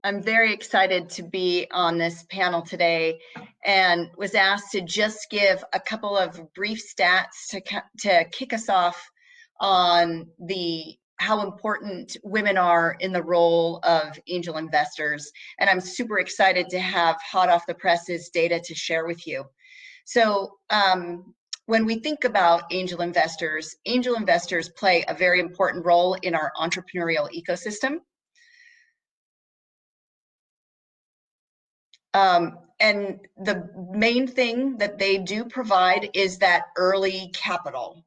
I'm very excited to be on this panel today and was asked to just give a couple of brief stats to kick us off on how important women are in the role of angel investors. And I'm super excited to have hot off the presses data to share with you. So when we think about angel investors play a very important role in our entrepreneurial ecosystem. And the main thing that they do provide is that early capital.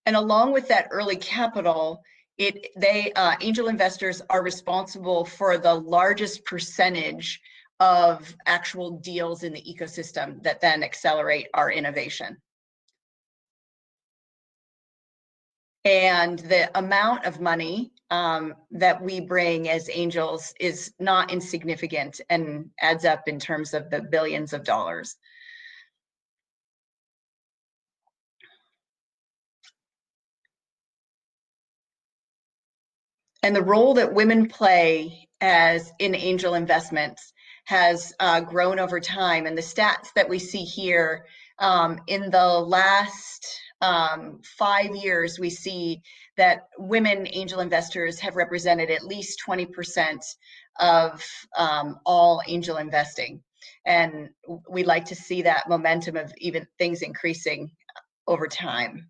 And along with that early capital, angel investors are responsible for the largest percentage of actual deals in the ecosystem that then accelerate our innovation. And the amount of money that we bring as angels is not insignificant and adds up in terms of the billions of dollars. And the role that women play in angel investments has grown over time. And the stats that we see here in the last 5 years, we see that women angel investors have represented at least 20% of all angel investing. And we'd like to see that momentum of even things increasing over time.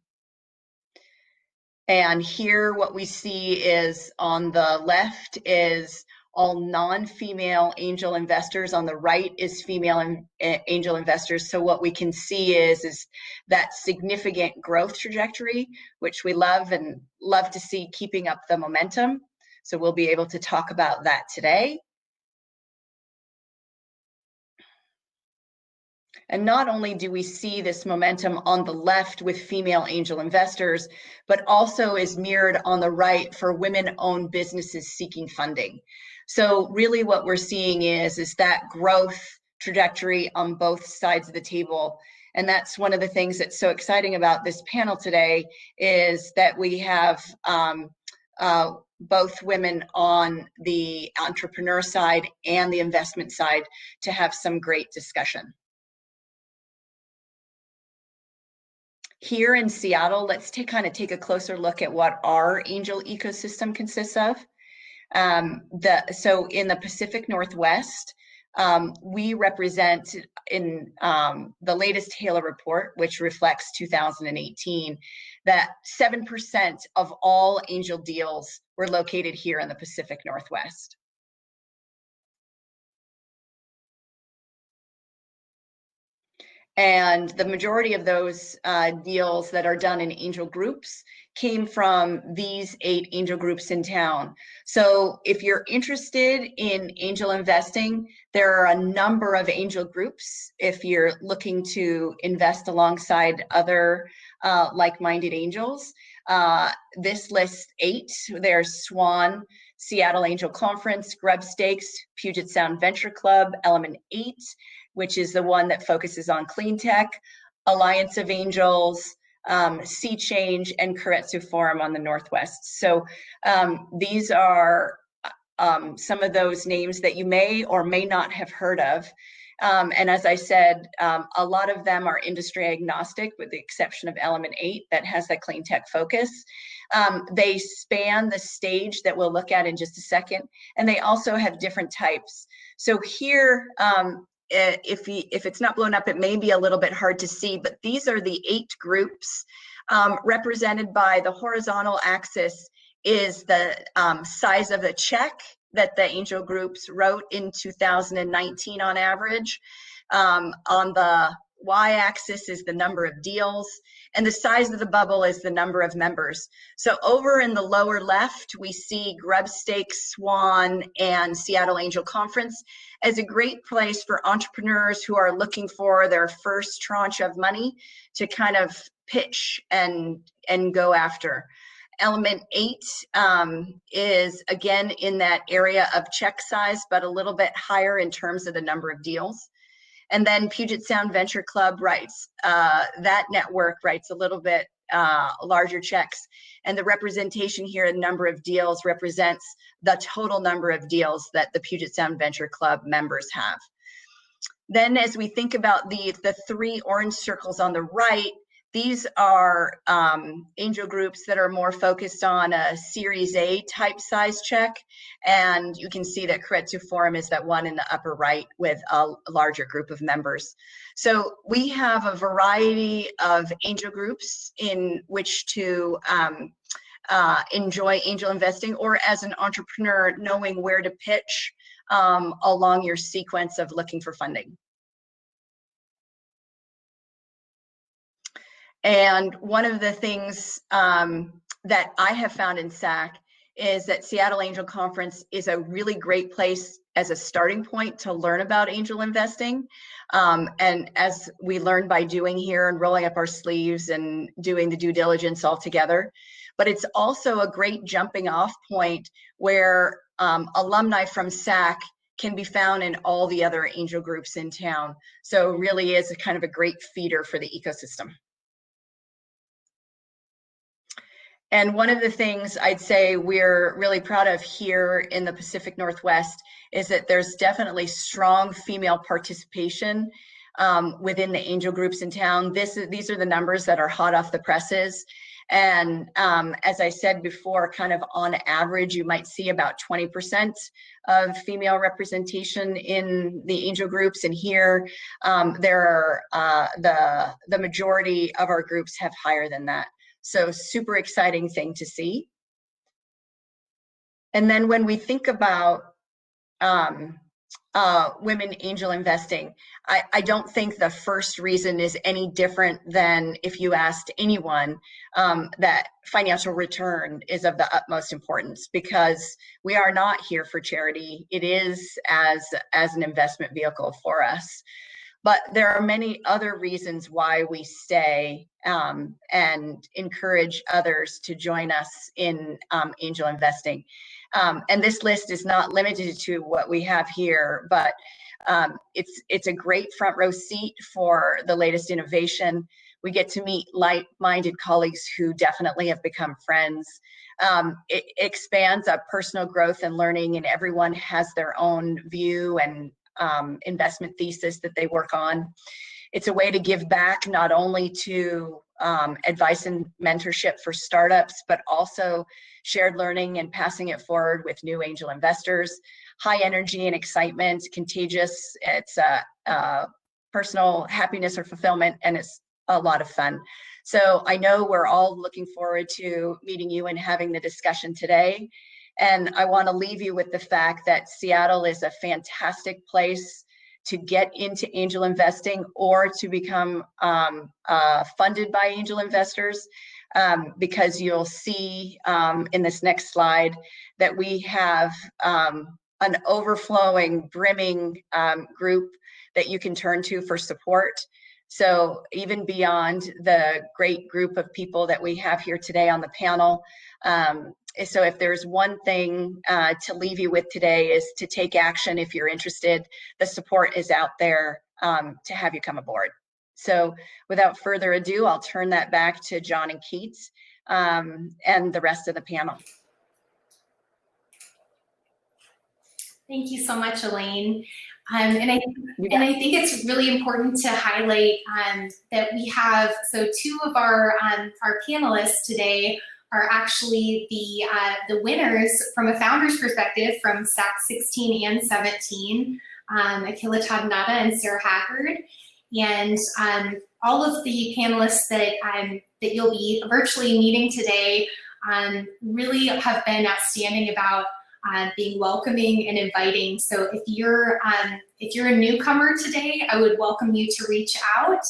And here what we see is on the left is all non-female angel investors. On the right is female angel investors. So what we can see is that significant growth trajectory, which we love and love to see keeping up the momentum. So we'll be able to talk about that today. And not only do we see this momentum on the left with female angel investors, but also is mirrored on the right for women-owned businesses seeking funding. So really what we're seeing is that growth trajectory on both sides of the table. And that's one of the things that's so exciting about this panel today is that we have both women on the entrepreneur side and the investment side to have some great discussion. Here in Seattle, let's kind of take a closer look at what our angel ecosystem consists of. So in the Pacific Northwest, we represent in the latest HALA report, which reflects 2018, that 7% of all angel deals were located here in the Pacific Northwest. And the majority of those deals that are done in angel groups came from these 8 angel groups in town. So if you're interested in angel investing, there are a number of angel groups if you're looking to invest alongside other like-minded angels. This lists 8. There's Swan, Seattle Angel Conference, Grub Stakes, Puget Sound Venture Club, Element 8, which is the one that focuses on clean tech, Alliance of Angels, Sea Change, and Keiretsu Forum on the Northwest. So these are some of those names that you may or may not have heard of. And as I said, a lot of them are industry agnostic, with the exception of Element 8 that has that clean tech focus. They span the stage that we'll look at in just a second, and they also have different types. So here, if it's not blown up, it may be a little bit hard to see, but these are the 8 groups represented by the horizontal axis is the size of the check that the angel groups wrote in 2019 on average. On the y-axis is the number of deals, and the size of the bubble is the number of members. So over in the lower left, we see Grub Stakes, Swan, and Seattle Angel Conference as a great place for entrepreneurs who are looking for their first tranche of money to kind of pitch and go after. Element 8 is again in that area of check size, but a little bit higher in terms of the number of deals. And then Puget Sound Venture Club writes, that network writes a little bit larger checks. And the representation here, a number of deals, represents the total number of deals that the Puget Sound Venture Club members have. Then as we think about the three orange circles on the right, these are angel groups that are more focused on a Series A type size check. And you can see that Keiretsu Forum is that one in the upper right with a larger group of members. So we have a variety of angel groups in which to enjoy angel investing, or as an entrepreneur, knowing where to pitch along your sequence of looking for funding. And one of the things that I have found in SAC is that Seattle Angel Conference is a really great place as a starting point to learn about angel investing. And as we learn by doing here and rolling up our sleeves and doing the due diligence all together. But it's also a great jumping off point where alumni from SAC can be found in all the other angel groups in town. So it really is a kind of a great feeder for the ecosystem. And one of the things I'd say we're really proud of here in the Pacific Northwest is that there's definitely strong female participation within the angel groups in town. These are the numbers that are hot off the presses. And as I said before, kind of on average, you might see about 20% of female representation in the angel groups. And here, there are the majority of our groups have higher than that. So super exciting thing to see. And then when we think about women angel investing, I don't think the first reason is any different than if you asked anyone, that financial return is of the utmost importance, because we are not here for charity. It is as an investment vehicle for us. But there are many other reasons why we stay and encourage others to join us in angel investing. And this list is not limited to what we have here, but it's a great front row seat for the latest innovation. We get to meet like-minded colleagues who definitely have become friends. It expands up personal growth and learning, and everyone has their own view and investment thesis that they work on. It's a way to give back not only to advice and mentorship for startups, but also shared learning and passing it forward with new angel investors. High energy and excitement, contagious. It's personal happiness or fulfillment, and it's a lot of fun. So I know we're all looking forward to meeting you and having the discussion today. And I want to leave you with the fact that Seattle is a fantastic place to get into angel investing or to become funded by angel investors, because you'll see in this next slide that we have an overflowing, brimming group that you can turn to for support. So even beyond the great group of people that we have here today on the panel, so if there's one thing to leave you with today is to take action if you're interested. The support is out there to have you come aboard. So without further ado, I'll turn that back to John and Keats and the rest of the panel. Thank you so much, Elaine. And I think it's really important to highlight that we have, so two of our panelists today are actually the winners from a founder's perspective from SAC 16 and 17, Akila Tadnada and Sarah Haggard. And all of the panelists that you'll be virtually meeting today really have been outstanding about being welcoming and inviting. So if you're a newcomer today, I would welcome you to reach out.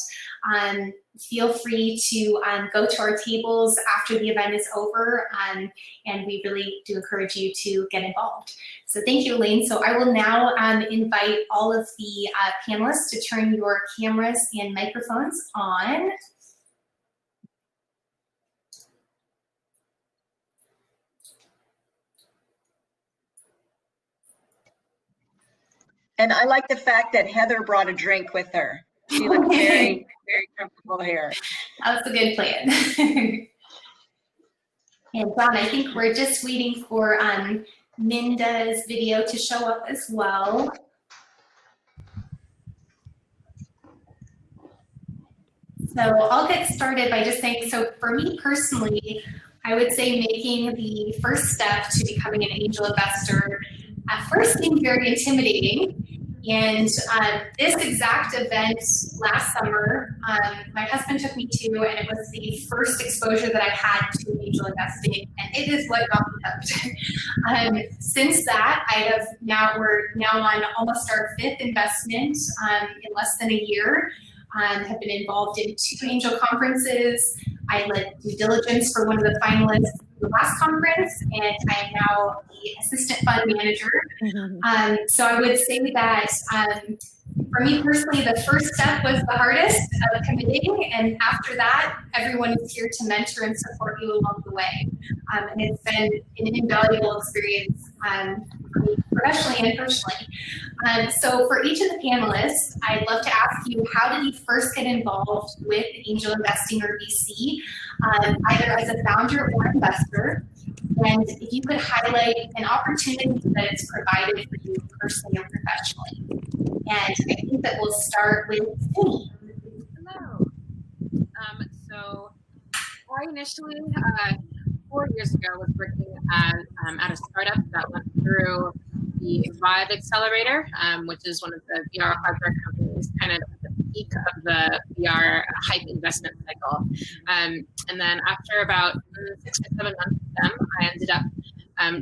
Feel free to go to our tables after the event is over, and we really do encourage you to get involved. So thank you, Elaine. So I will now invite all of the panelists to turn your cameras and microphones on. And I like the fact that Heather brought a drink with her. She looked very, very comfortable here. That was a good plan. And John, I think we're just waiting for Minda's video to show up as well. So I'll get started by just saying, so for me personally, I would say making the first step to becoming an angel investor at first seemed very intimidating. And this exact event last summer, my husband took me to, and it was the first exposure that I had to angel investing, and it is what got me hooked. Since that, we're now on almost our 5th investment in less than a year. Have been involved in 2 angel conferences. I led due diligence for one of the finalists in the last conference, and I am now the assistant fund manager. So I would say that for me personally, the first step was the hardest of committing, and after that, everyone is here to mentor and support you along the way. And it's been an invaluable experience for me professionally and personally. So for each of the panelists, I'd love to ask you, how did you first get involved with angel investing or VC, either as a founder or investor? And if you could highlight an opportunity that it's provided for you personally or professionally. And I think that we'll start with Cindy. Hello. So I initially, 4 years ago, was working at a startup that went through the Vibe Accelerator, which is one of the VR hardware companies, kind of at the peak of the VR hype investment cycle. And then after about 6 to 7 months with them, I ended up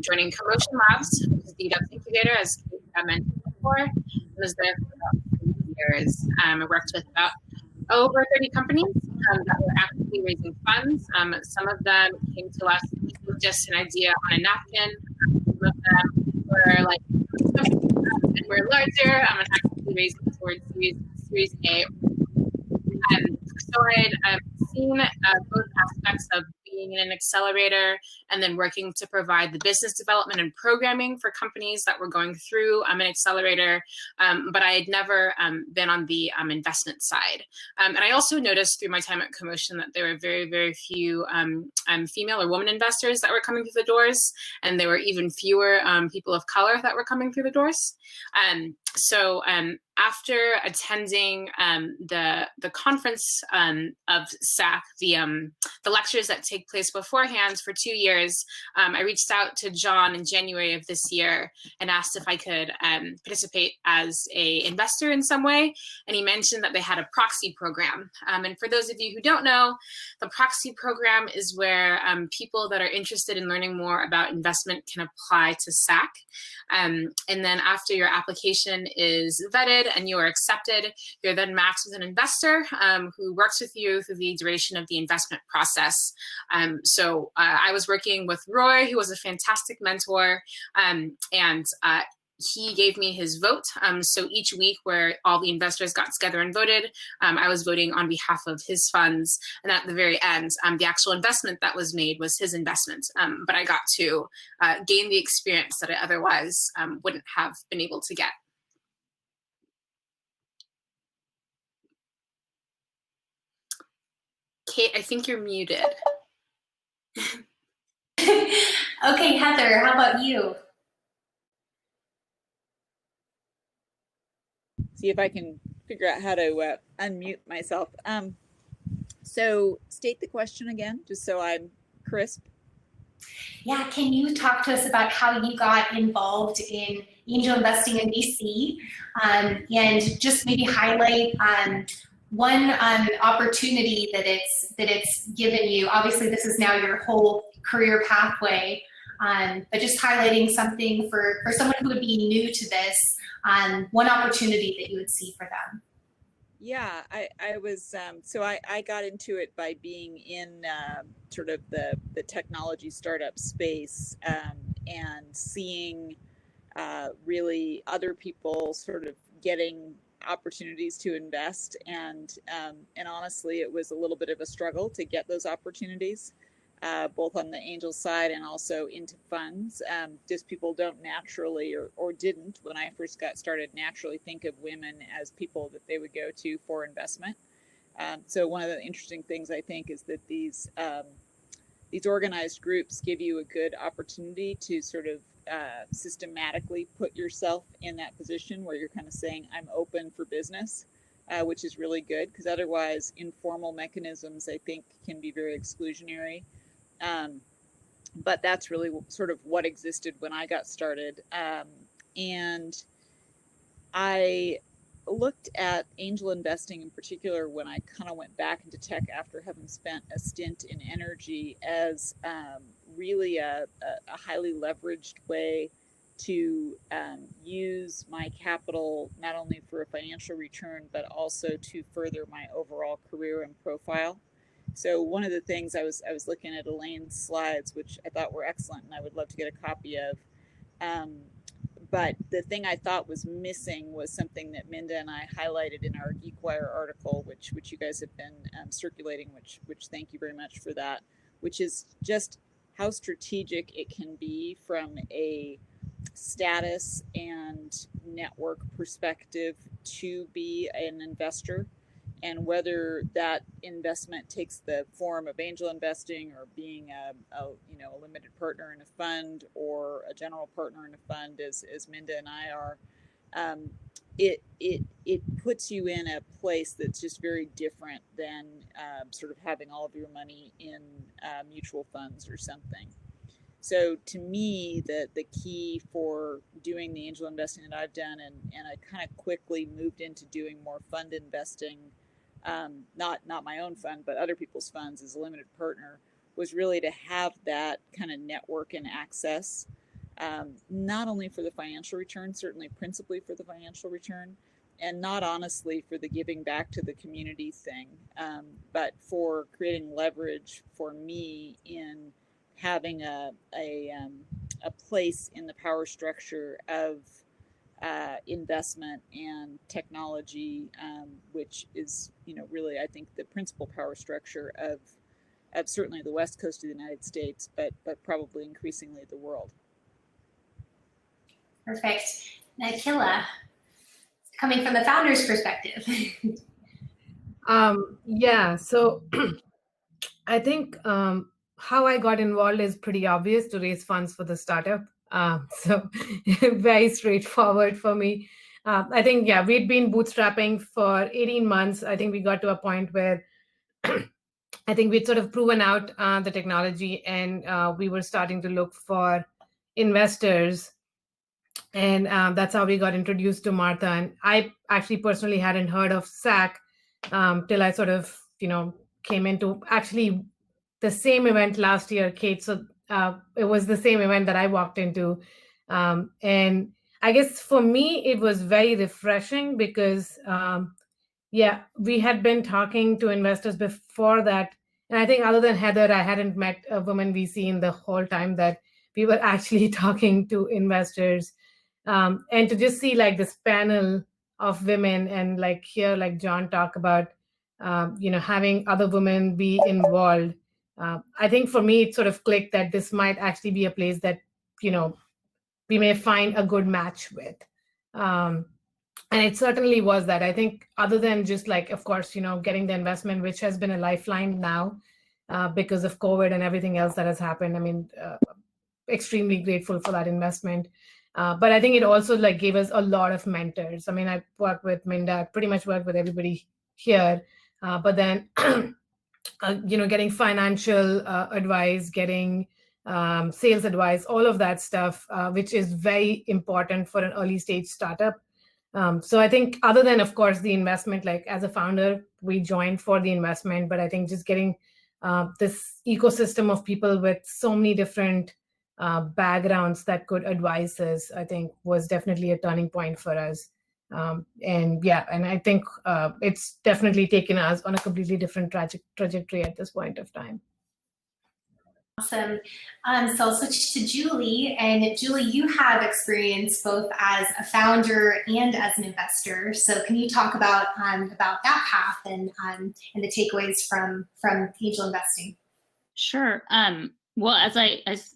joining Commotion Labs, which is the Dubs incubator, as I mentioned before. I was there for about 3 years. I worked with about over 30 companies that were actively raising funds. Some of them came to us with just an idea on a napkin. Some of them were like, and we're larger, and actively raising towards Series A. So I had seen both aspects of being in an accelerator and then working to provide the business development and programming for companies that were going through an accelerator, but I had never been on the investment side. And I also noticed through my time at Commotion that there were very, very few female or woman investors that were coming through the doors, and there were even fewer people of color that were coming through the doors. So after attending the conference of SAC, the lectures that take place beforehand for 2 years, I reached out to John in January of this year and asked if I could participate as a investor in some way. And he mentioned that they had a proxy program. And for those of you who don't know, the proxy program is where people that are interested in learning more about investment can apply to SAC. And then after your application is vetted and you are accepted, you're then matched with an investor who works with you through the duration of the investment process. So I was working with Roy, who was a fantastic mentor, and he gave me his vote. So each week where all the investors got together and voted, I was voting on behalf of his funds. And at the very end, the actual investment that was made was his investment. But I got to gain the experience that I otherwise wouldn't have been able to get. Kate, I think you're muted. Okay, Heather, how about you? See if I can figure out how to unmute myself. So state the question again, just so I'm crisp. Yeah, can you talk to us about how you got involved in angel investing in VC, and just maybe highlight one opportunity that it's given you? Obviously, this is now your whole career pathway, but just highlighting something for someone who would be new to this, one opportunity that you would see for them. Yeah, I was, so I got into it by being in sort of the technology startup space, and seeing really other people sort of getting opportunities to invest, and honestly, it was a little bit of a struggle to get those opportunities, both on the angel side and also into funds. Just people don't naturally, or didn't when I first got started, naturally think of women as people that they would go to for investment. So one of the interesting things I think is that these organized groups give you a good opportunity to sort of systematically put yourself in that position where you're kind of saying, I'm open for business, which is really good, because otherwise informal mechanisms, I think, can be very exclusionary. But that's really sort of what existed when I got started. And I looked at angel investing in particular when I kind of went back into tech after having spent a stint in energy as really a highly leveraged way to use my capital not only for a financial return, but also to further my overall career and profile. So one of the things I was looking at Elaine's slides, which I thought were excellent, and I would love to get a copy of. But the thing I thought was missing was something that Minda and I highlighted in our GeekWire article, which you guys have been circulating, which thank you very much for that, which is just how strategic it can be from a status and network perspective to be an investor, and whether that investment takes the form of angel investing or being a limited partner in a fund or a general partner in a fund, as Minda and I are, it puts you in a place that's just very different than sort of having all of your money in mutual funds or something. So to me, the key for doing the angel investing that I've done, and I kind of quickly moved into doing more fund investing, not my own fund, but other people's funds as a limited partner, was really to have that kind of network and access, not only for the financial return, certainly principally for the financial return, and not honestly for the giving back to the community thing, but for creating leverage for me in having a place in the power structure of investment and technology, which is, really, I think, the principal power structure of certainly the West Coast of the United States, but probably increasingly the world. Perfect. Nakila, coming from the founder's perspective. Yeah, so I think how I got involved is pretty obvious: to raise funds for the startup. So very straightforward for me. I think, yeah, we'd been bootstrapping for 18 months. I think we got to a point where I think we'd sort of proven out the technology, and we were starting to look for investors. And that's how we got introduced to Martha. And I actually personally hadn't heard of SAC till I sort of, came into actually the same event last year, Kate. So it was the same event that I walked into. And I guess for me, it was very refreshing because, we had been talking to investors before that. And I think other than Heather, I hadn't met a woman VC in the whole time that we were actually talking to investors. And to just see like this panel of women and like hear like John talk about, having other women be involved. I think for me, it sort of clicked that this might actually be a place that, we may find a good match with. And it certainly was that. I think other than just like, of course, getting the investment, which has been a lifeline now because of COVID and everything else that has happened. I mean, extremely grateful for that investment. But I think it also like gave us a lot of mentors. I mean, I worked with Minda, pretty much worked with everybody here. But then, getting financial advice, getting sales advice, all of that stuff, which is very important for an early stage startup. So I think other than, of course, the investment, like as a founder, we joined for the investment, but I think just getting this ecosystem of people with so many different backgrounds that could advise us, I think was definitely a turning point for us. And I think it's definitely taken us on a completely different trajectory at this point of time. Awesome. So I'll switch to Julie. And Julie, you have experience both as a founder and as an investor. So can you talk about that path and the takeaways from angel investing? Sure. Well,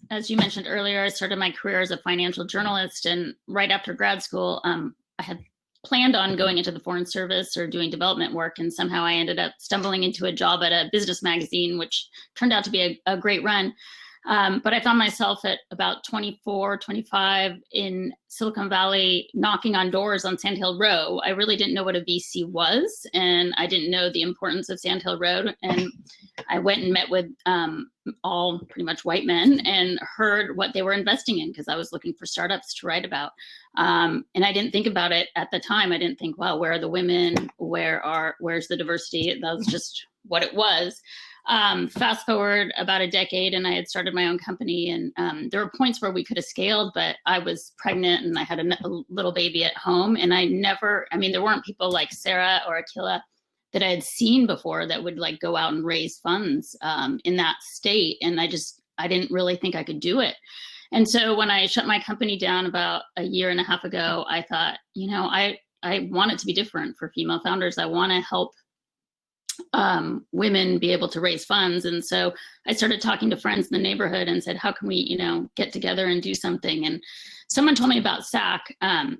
as you mentioned earlier, I started my career as a financial journalist, and right after grad school, I had planned on going into the Foreign Service or doing development work, and somehow I ended up stumbling into a job at a business magazine, which turned out to be a great run. But I found myself at about 24, 25 in Silicon Valley, knocking on doors on Sand Hill Row. I really didn't know what a VC was, and I didn't know the importance of Sand Hill Road. And I went and met with all pretty much white men and heard what they were investing in, because I was looking for startups to write about. And I didn't think about it at the time. I didn't think, wow, where are the women? Where's the diversity? That was just what it was. Fast forward about a decade, and I had started my own company, and there were points where we could have scaled, but I was pregnant and I had a little baby at home, and there weren't people like Sarah or Akila that I had seen before that would like go out and raise funds in that state, and I didn't really think I could do it. And so when I shut my company down about a year and a half ago, I thought, I want it to be different for female founders. I want to help women be able to raise funds. And so I started talking to friends in the neighborhood and said, how can we, get together and do something? And someone told me about SAC.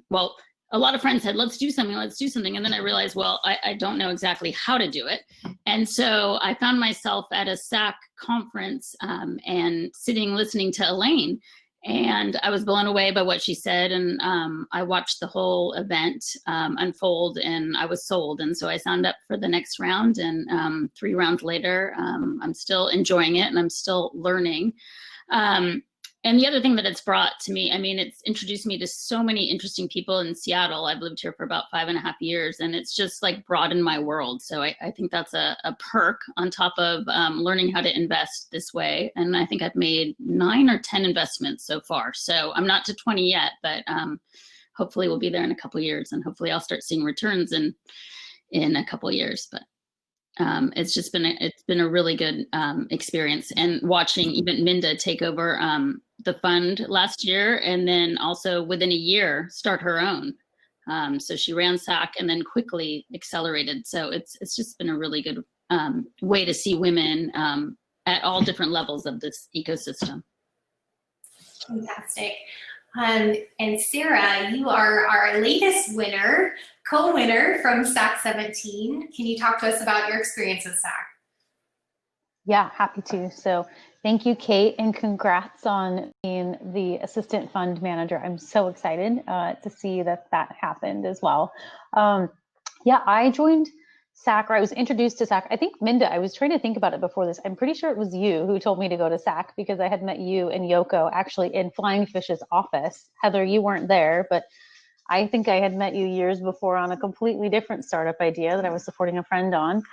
Well, a lot of friends said, let's do something. And then I realized, well, I don't know exactly how to do it. And so I found myself at a SAC conference and sitting, listening to Elaine. And I was blown away by what she said. And I watched the whole event unfold, and I was sold. And so I signed up for the next round, and 3 rounds later, I'm still enjoying it and I'm still learning. And the other thing that it's brought to me, it's introduced me to so many interesting people in Seattle. I've lived here for about 5.5 years, and it's just like broadened my world. So I think that's a perk on top of learning how to invest this way. And I think I've made 9 or 10 investments so far. So I'm not to 20 yet, but hopefully we'll be there in a couple of years, and hopefully I'll start seeing returns in a couple of years. But it's been a really good experience, and watching even Minda take over the fund last year, and then also within a year start her own. So she ran SAC and then quickly accelerated. So it's just been a really good way to see women at all different levels of this ecosystem. Fantastic. And Sarah, you are our latest winner, co-winner from SAC 17. Can you talk to us about your experience with SAC? Yeah, happy to. So thank you, Kate, and congrats on being the assistant fund manager. I'm so excited to see that happened as well. Yeah, I joined SAC, or I was introduced to SAC. I think, Minda, I was trying to think about it before this. I'm pretty sure it was you who told me to go to SAC, because I had met you and Yoko actually in Flying Fish's office. Heather, you weren't there, but I think I had met you years before on a completely different startup idea that I was supporting a friend on.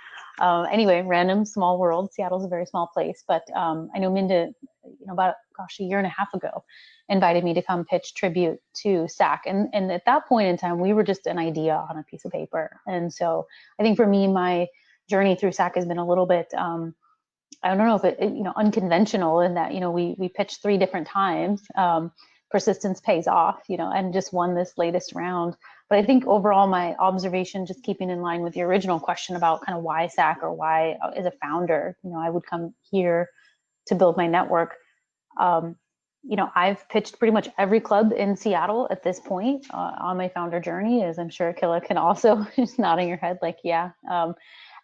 Anyway, random, small world. Seattle's a very small place, but I know Minda, about a year and a half ago, invited me to come pitch tribute to SAC, and at that point in time, we were just an idea on a piece of paper. And so I think for me, my journey through SAC has been a little bit, I don't know if it unconventional in that we pitched 3 different times. Persistence pays off, and just won this latest round. But I think overall, my observation, just keeping in line with the original question about kind of why SAC, or why as a founder, I would come here to build my network. I've pitched pretty much every club in Seattle at this point on my founder journey, as I'm sure Akila can also, just nodding your head like, yeah.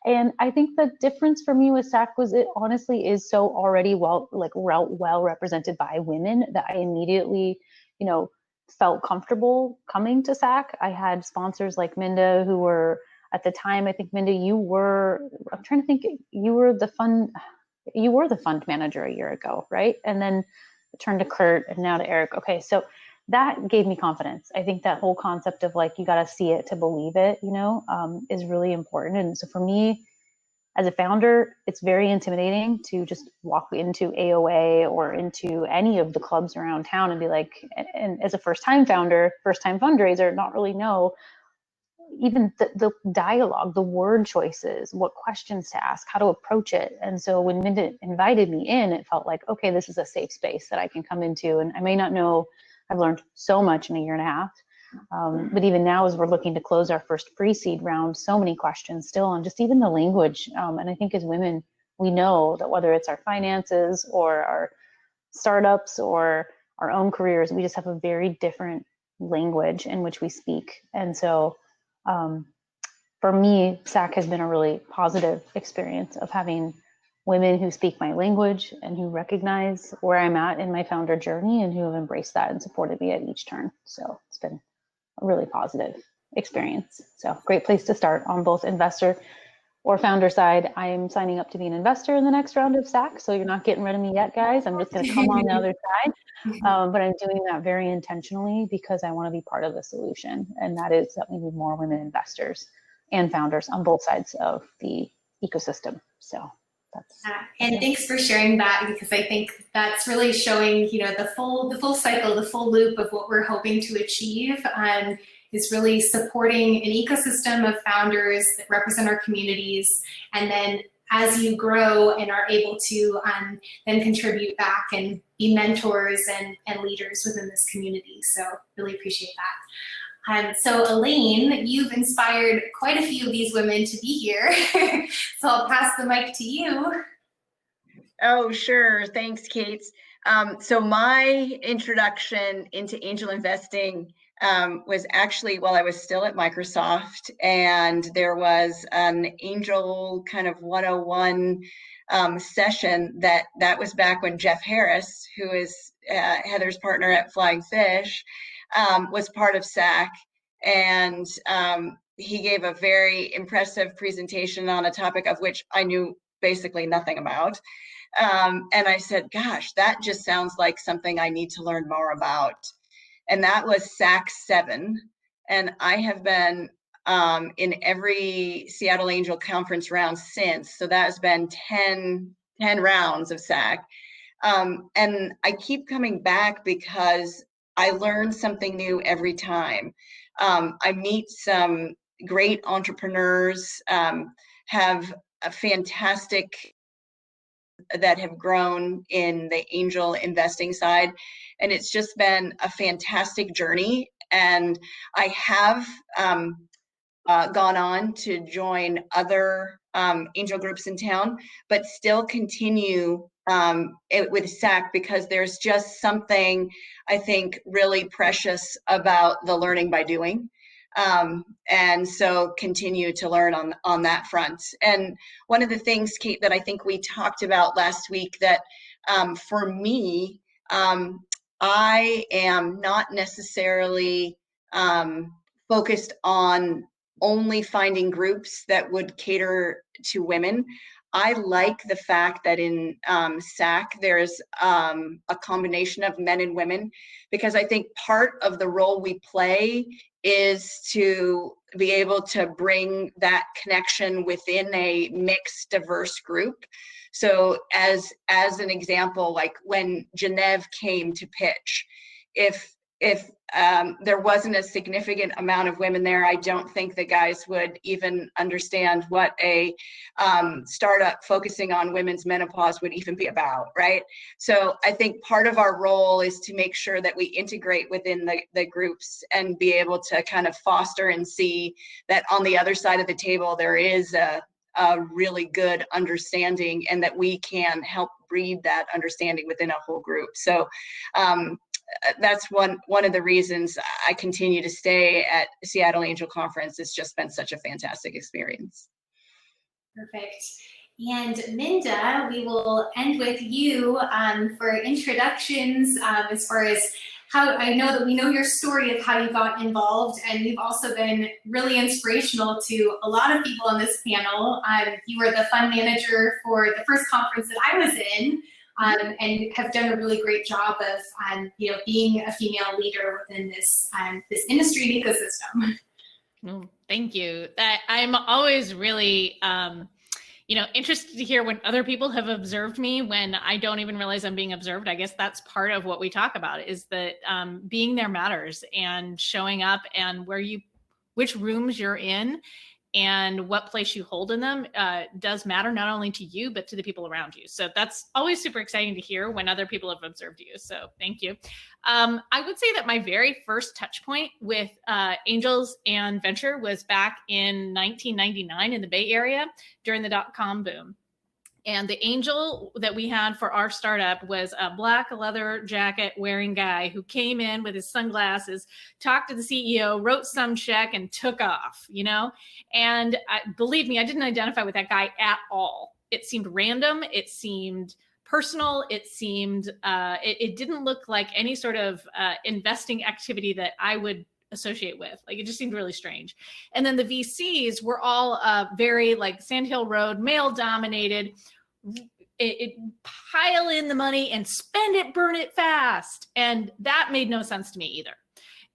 And I think the difference for me with SAC was it honestly is so already well represented by women that I immediately, felt comfortable coming to SAC. I had sponsors like Minda who were at the time, I think Minda, you were the fund manager a year ago, right? And then turned to Kurt and now to Eric. Okay, so that gave me confidence. I think that whole concept of you got to see it to believe it, is really important. And so for me, as a founder, it's very intimidating to just walk into AOA or into any of the clubs around town and be like, and as a first-time founder, first-time fundraiser, not really know even the dialogue, the word choices, what questions to ask, how to approach it. And so when Minda invited me in, it felt like, okay, this is a safe space that I can come into. And I may not know, I've learned so much in a year and a half. But even now, as we're looking to close our first pre-seed round, so many questions still on just even the language. And I think as women, we know that whether it's our finances or our startups or our own careers, we just have a very different language in which we speak. And so For me, SAC has been a really positive experience of having women who speak my language and who recognize where I'm at in my founder journey and who have embraced that and supported me at each turn. So it's been a really positive experience. So great place to start on both investor or founder side. I am signing up to be an investor in the next round of SAC. So you're not getting rid of me yet, guys. I'm just going to come on the other side. But I'm doing that very intentionally because I want to be part of the solution. And that is that we need more women investors and founders on both sides of the ecosystem. So that's and thanks for sharing that, because I think that's really showing, you know, the full cycle, the full loop of what we're hoping to achieve, is really supporting an ecosystem of founders that represent our communities. And then as you grow and are able to then contribute back and be mentors and leaders within this community. So really appreciate that. So Elaine, you've inspired quite a few of these women to be here. So I'll pass the mic to you. Oh, sure. Thanks, Kate. So my introduction into angel investing was actually while I was still at Microsoft, and there was an angel kind of 101 session that was back when Jeff Harris, who is Heather's partner at Flying Fish, was part of SAC, and he gave a very impressive presentation on a topic of which I knew basically nothing about. And I said, gosh, that just sounds like something I need to learn more about. And that was SAC 7. And I have been in every Seattle Angel Conference round since. So that has been 10 rounds of SAC. And I keep coming back because I learn something new every time. I meet some great entrepreneurs, have a fantastic that have grown in the angel investing side. And it's just been a fantastic journey. And I have gone on to join other angel groups in town, but still continue with SAC because there's just something I think really precious about the learning by doing. And so continue to learn on that front. And one of the things, Kate, that I think we talked about last week that for me, I am not necessarily focused on only finding groups that would cater to women. I like the fact that in SAC, there's a combination of men and women, because I think part of the role we play is to be able to bring that connection within a mixed, diverse group. So as an example, like when Genevieve came to pitch, if there wasn't a significant amount of women there, I don't think the guys would even understand what a startup focusing on women's menopause would even be about, right? So I think part of our role is to make sure that we integrate within the groups and be able to kind of foster and see that on the other side of the table, there is a really good understanding, and that we can help breed that understanding within a whole group. So that's one of the reasons I continue to stay at Seattle Angel Conference. It's just been such a fantastic experience. Perfect. And Minda, we will end with you for introductions as far as how I know that we know your story of how you got involved, and you've also been really inspirational to a lot of people on this panel. You were the fund manager for the first conference that I was in, and have done a really great job of being a female leader within this this industry ecosystem. Oh, thank you. I'm always really interested to hear when other people have observed me when I don't even realize I'm being observed. I guess that's part of what we talk about, is that being there matters, and showing up, and which rooms you're in and what place you hold in them does matter, not only to you, but to the people around you. So that's always super exciting to hear when other people have observed you. So thank you. I would say that my very first touch point with angels and venture was back in 1999 in the Bay Area during the .com boom. And the angel that we had for our startup was a black leather jacket wearing guy who came in with his sunglasses, talked to the CEO, wrote some check, and took off, you know? And believe me, I didn't identify with that guy at all. It seemed random. It seemed personal. It seemed, it didn't look like any sort of investing activity that I would associate with. Like, it just seemed really strange. And then the VCs were all very like Sand Hill Road, male dominated. It pile in the money and spend it, burn it fast. And that made no sense to me either.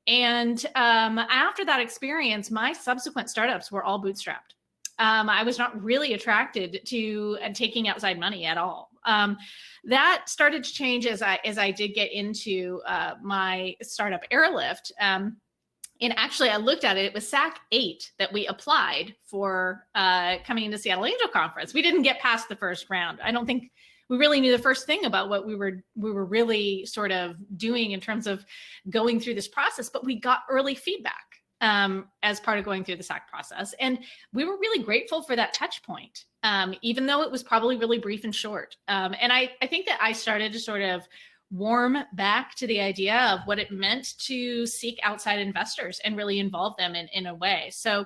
And after that experience, my subsequent startups were all bootstrapped. I was not really attracted to taking outside money at all. That started to change as I did get into my startup Airlift. And actually, I looked at it. It was SAC 8 that we applied for coming into Seattle Angel Conference. We didn't get past the first round. I don't think we really knew the first thing about what we were really sort of doing in terms of going through this process. But we got early feedback as part of going through the SAC process, and we were really grateful for that touch point, even though it was probably really brief and short. And I think that I started to sort of warm back to the idea of what it meant to seek outside investors and really involve them in a way. So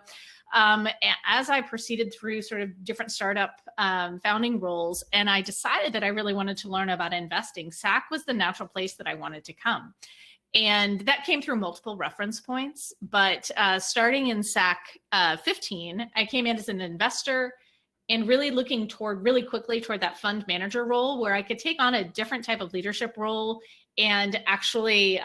as I proceeded through sort of different startup founding roles, and I decided that I really wanted to learn about investing, SAC was the natural place that I wanted to come. And that came through multiple reference points. But starting in SAC 15, I came in as an investor and really looking really quickly toward that fund manager role, where I could take on a different type of leadership role and actually,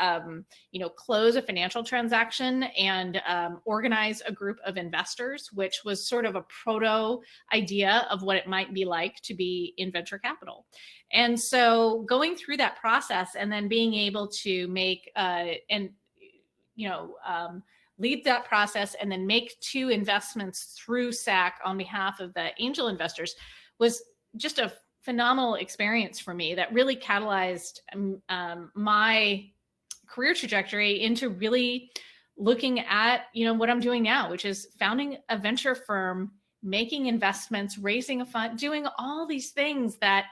close a financial transaction and organize a group of investors, which was sort of a proto idea of what it might be like to be in venture capital. And so going through that process and then being able to make lead that process and then make 2 investments through SAC on behalf of the angel investors was just a phenomenal experience for me that really catalyzed my career trajectory into really looking at, what I'm doing now, which is founding a venture firm, making investments, raising a fund, doing all these things that,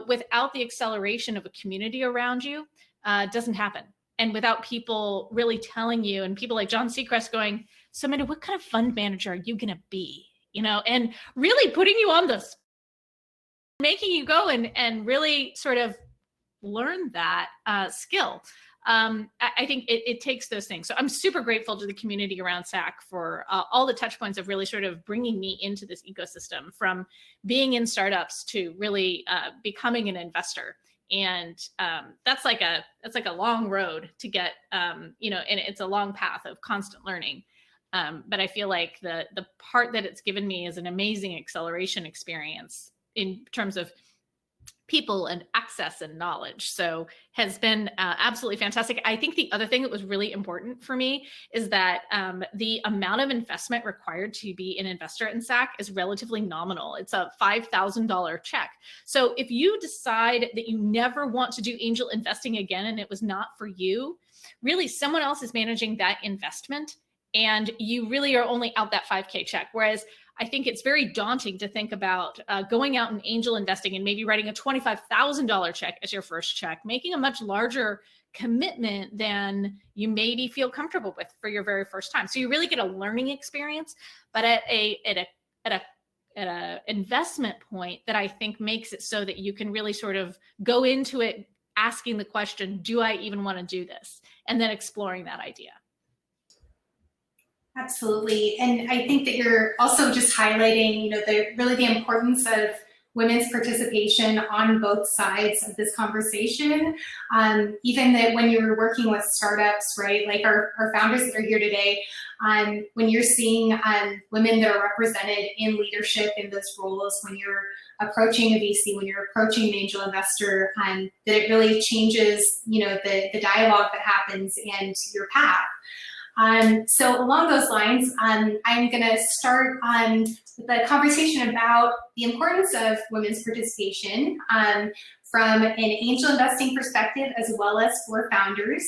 without the acceleration of a community around you, doesn't happen. And without people really telling you, and people like John Seacrest going, so Amanda, what kind of fund manager are you going to be? And really putting you on this, making you go and really sort of learn that skill. I think it takes those things. So I'm super grateful to the community around SAC for all the touch points of really sort of bringing me into this ecosystem, from being in startups to really becoming an investor. And that's like a long road to get, and it's a long path of constant learning. But I feel like the part that it's given me is an amazing acceleration experience in terms of people and access and knowledge. So has been absolutely fantastic. I think the other thing that was really important for me is that the amount of investment required to be an investor in SAC is relatively nominal. It's a $5,000 check. So if you decide that you never want to do angel investing again and it was not for you, really someone else is managing that investment and you really are only out that $5K check. Whereas I think it's very daunting to think about going out and angel investing and maybe writing a $25,000 check as your first check, making a much larger commitment than you maybe feel comfortable with for your very first time. So you really get a learning experience, but at an investment point that I think makes it so that you can really sort of go into it asking the question, do I even want to do this? And then exploring that idea. Absolutely. And I think that you're also just highlighting, the importance of women's participation on both sides of this conversation. Even that when you're working with startups, right, like our founders that are here today, when you're seeing women that are represented in leadership in those roles, when you're approaching a VC, when you're approaching an angel investor, that it really changes, the dialogue that happens and your path. So along those lines, I'm going to start the conversation about the importance of women's participation from an angel investing perspective as well as for founders.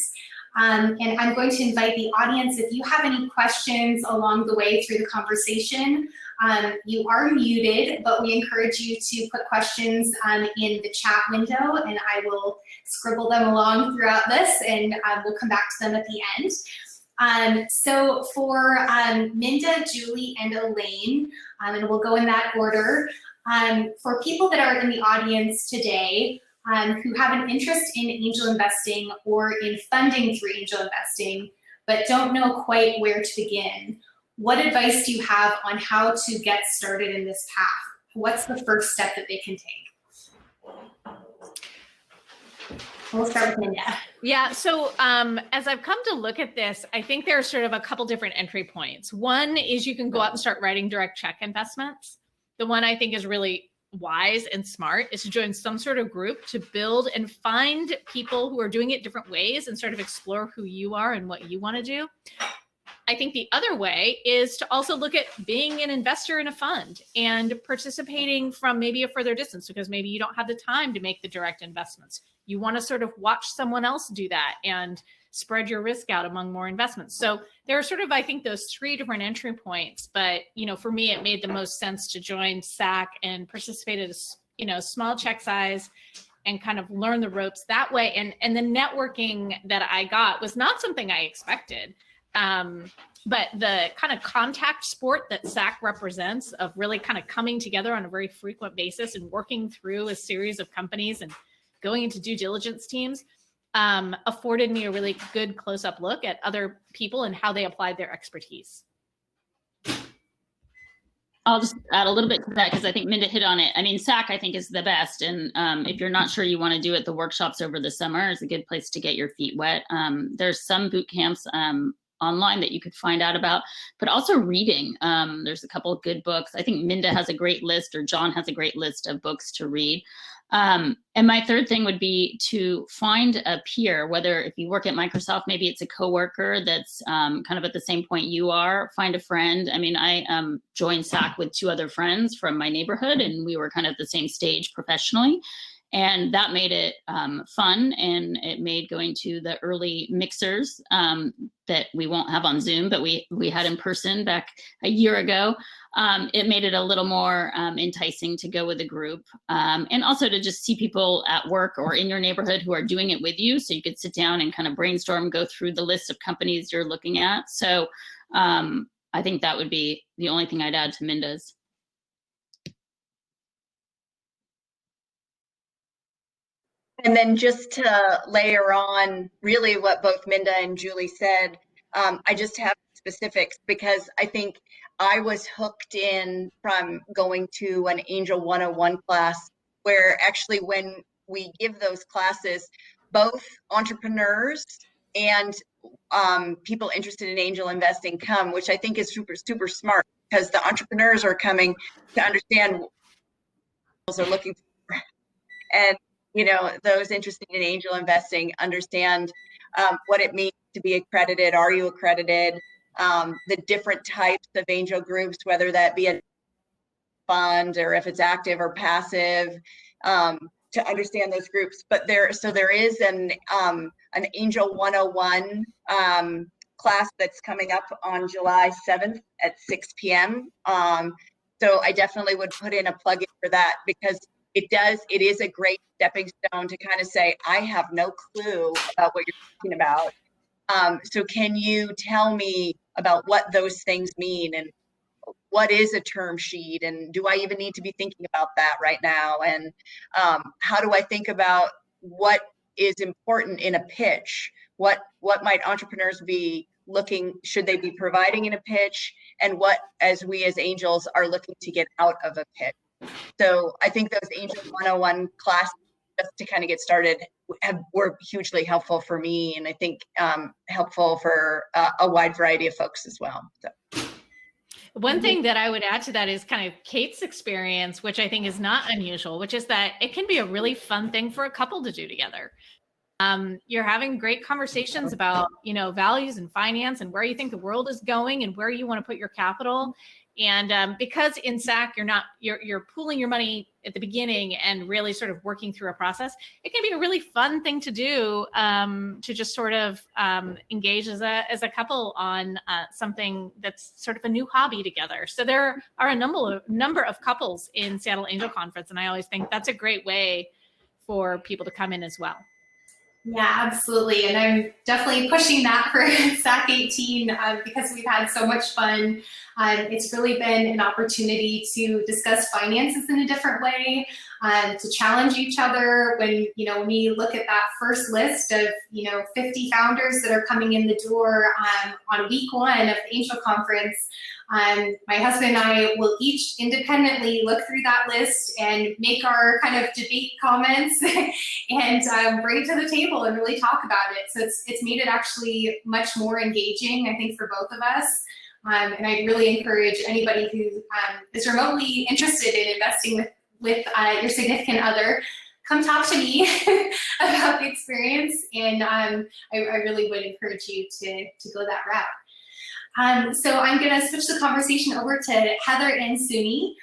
And I'm going to invite the audience, if you have any questions along the way through the conversation, You are muted, but we encourage you to put questions in the chat window, and I will scribble them along throughout this, and we'll come back to them at the end. So for Minda, Julie, and Elaine, and we'll go in that order. For people that are in the audience today who have an interest in angel investing or in funding through angel investing, but don't know quite where to begin, what advice do you have on how to get started in this path? What's the first step that they can take? We'll start with Minda. Yeah, so as I've come to look at this, I think there are sort of a couple different entry points. One is you can go out and start writing direct check investments. The one I think is really wise and smart is to join some sort of group to build and find people who are doing it different ways and sort of explore who you are and what you want to do. I think the other way is to also look at being an investor in a fund and participating from maybe a further distance, because maybe you don't have the time to make the direct investments. You want to sort of watch someone else do that and spread your risk out among more investments. So there are sort of, I think, those three different entry points. But, you know, for me, it made the most sense to join SAC and participate at a, you know, small check size and kind of learn the ropes that way. And the networking that I got was not something I expected. But the kind of contact sport that SAC represents of really kind of coming together on a very frequent basis and working through a series of companies and going into due diligence teams afforded me a really good close-up look at other people and how they applied their expertise. I'll just add a little bit to that because I think Minda hit on it. I mean, SAC, I think, is the best. And if you're not sure you want to do it, the workshops over the summer is a good place to get your feet wet. There's some boot camps online that you could find out about, but also reading. There's a couple of good books. I think Minda has a great list, or John has a great list of books to read. And my third thing would be to find a peer, whether if you work at Microsoft, maybe it's a coworker that's kind of at the same point you are, find a friend. I mean, I joined SAC with 2 other friends from my neighborhood, and we were kind of at the same stage professionally. And that made it fun, and it made going to the early mixers that we won't have on Zoom, but we had in person back a year ago. It made it a little more enticing to go with a group, and also to just see people at work or in your neighborhood who are doing it with you, so you could sit down and kind of brainstorm, go through the list of companies you're looking at. So I think that would be the only thing I'd add to Minda's. And then just to layer on really what both Minda and Julie said, I just have specifics because I think I was hooked in from going to an Angel 101 class, where actually when we give those classes, both entrepreneurs and people interested in angel investing come, which I think is super, super smart, because the entrepreneurs are coming to understand what are looking for. And you know, those interested in angel investing understand what it means to be accredited. Are you accredited? The different types of angel groups, whether that be a fund or if it's active or passive, to understand those groups. But there is an Angel 101 class that's coming up on July 7th at 6 p.m. So I definitely would put in a plug in for that, because it is a great stepping stone to kind of say, I have no clue about what you're talking about. So can you tell me about what those things mean, and what is a term sheet, and do I even need to be thinking about that right now? And how do I think about what is important in a pitch? What might entrepreneurs be looking, should they be providing in a pitch, and what as we as angels are looking to get out of a pitch? So I think those Angel 101 classes, just to kind of get started, were hugely helpful for me, and I think helpful for a wide variety of folks as well. So. One thing that I would add to that is kind of Kate's experience, which I think is not unusual, which is that it can be a really fun thing for a couple to do together. You're having great conversations about, you know, values and finance and where you think the world is going and where you want to put your capital. And because in SAC, you're pooling your money at the beginning and really sort of working through a process, it can be a really fun thing to do, to just sort of engage as a couple on something that's sort of a new hobby together. So there are a number of couples in Seattle Angel Conference, and I always think that's a great way for people to come in as well. Yeah, absolutely. And I'm definitely pushing that for SAC 18 because we've had so much fun. It's really been an opportunity to discuss finances in a different way, to challenge each other. When, we look at that first list of, 50 founders that are coming in the door on week one of the Angel Conference, my husband and I will each independently look through that list and make our kind of debate comments and bring it to the table and really talk about it. So it's made it actually much more engaging, I think, for both of us. And I really encourage anybody who is remotely interested in investing with your significant other, come talk to me about the experience. And I really would encourage you to go that route. So I'm going to switch the conversation over to Heather and Suni.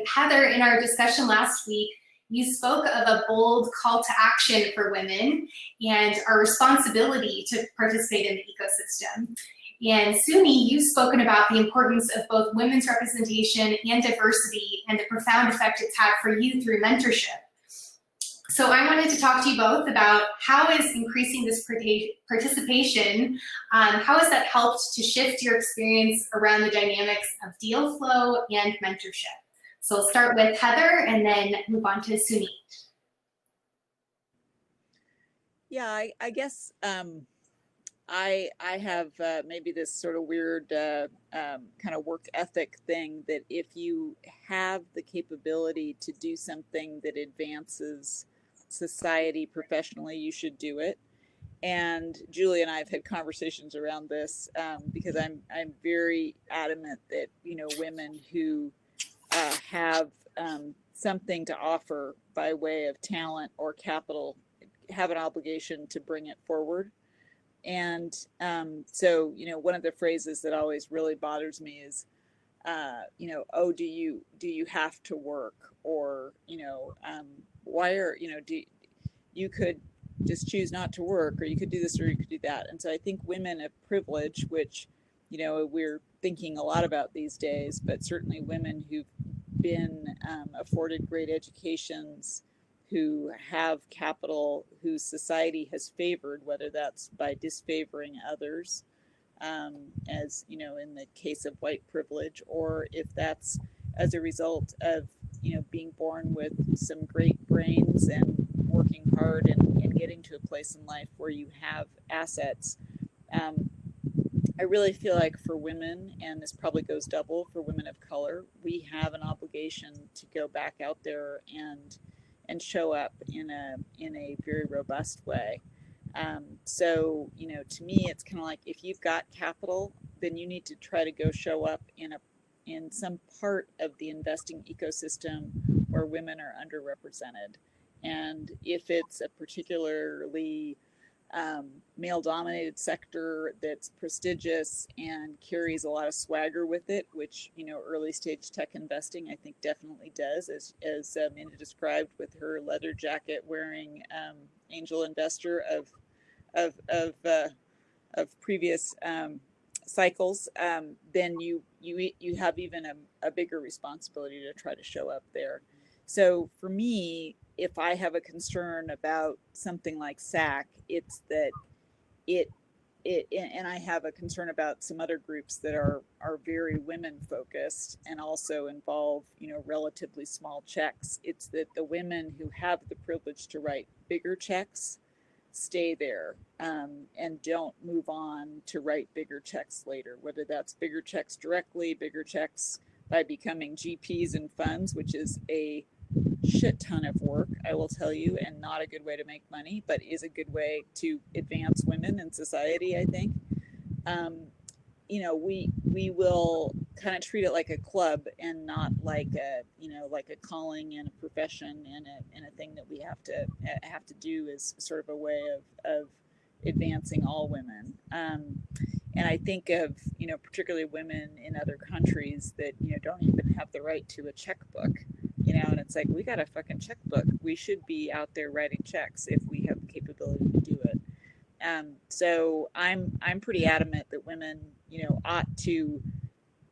Heather, in our discussion last week, you spoke of a bold call to action for women and our responsibility to participate in the ecosystem. And Suni, you've spoken about the importance of both women's representation and diversity and the profound effect it's had for you through mentorship. So I wanted to talk to you both about how is increasing this participation, how has that helped to shift your experience around the dynamics of deal flow and mentorship? So we'll start with Heather and then move on to Suni. Yeah, I guess I have maybe this sort of weird kind of work ethic thing that if you have the capability to do something that advances society professionally, you should do it. And Julie and I have had conversations around this because I'm very adamant that women who have something to offer by way of talent or capital have an obligation to bring it forward. And so one of the phrases that always really bothers me is oh, do you have to work, or why are you could just choose not to work, or you could do this or you could do that. And so I think women of privilege, which we're thinking a lot about these days, but certainly women who've been afforded great educations, who have capital, whose society has favored, whether that's by disfavoring others, as in the case of white privilege, or if that's as a result of being born with some great brains and working hard and getting to a place in life where you have assets. I really feel like for women, and this probably goes double for women of color, we have an obligation to go back out there and show up in a very robust way. So to me, it's kind of like, if you've got capital, then you need to try to go show up in some part of the investing ecosystem where women are underrepresented. And if it's a particularly male-dominated sector that's prestigious and carries a lot of swagger with it, which early-stage tech investing I think definitely does, as Minda described with her leather jacket wearing angel investor of previous cycles, then you have even a bigger responsibility to try to show up there. So for me, if I have a concern about something like SAC, it's that and I have a concern about some other groups that are very women focused and also involve relatively small checks. It's that the women who have the privilege to write bigger checks stay there and don't move on to write bigger checks later, whether that's bigger checks directly, bigger checks by becoming GPs and funds, which is a shit ton of work, I will tell you, and not a good way to make money, but is a good way to advance women in society, I think. We will kind of treat it like a club and not like a calling and a profession and a thing that we have to do as sort of a way of advancing all women. And I think of, particularly women in other countries that, don't even have the right to a checkbook, and it's like, we got a fucking checkbook. We should be out there writing checks if we have the capability to do it. So I'm pretty adamant that women, ought to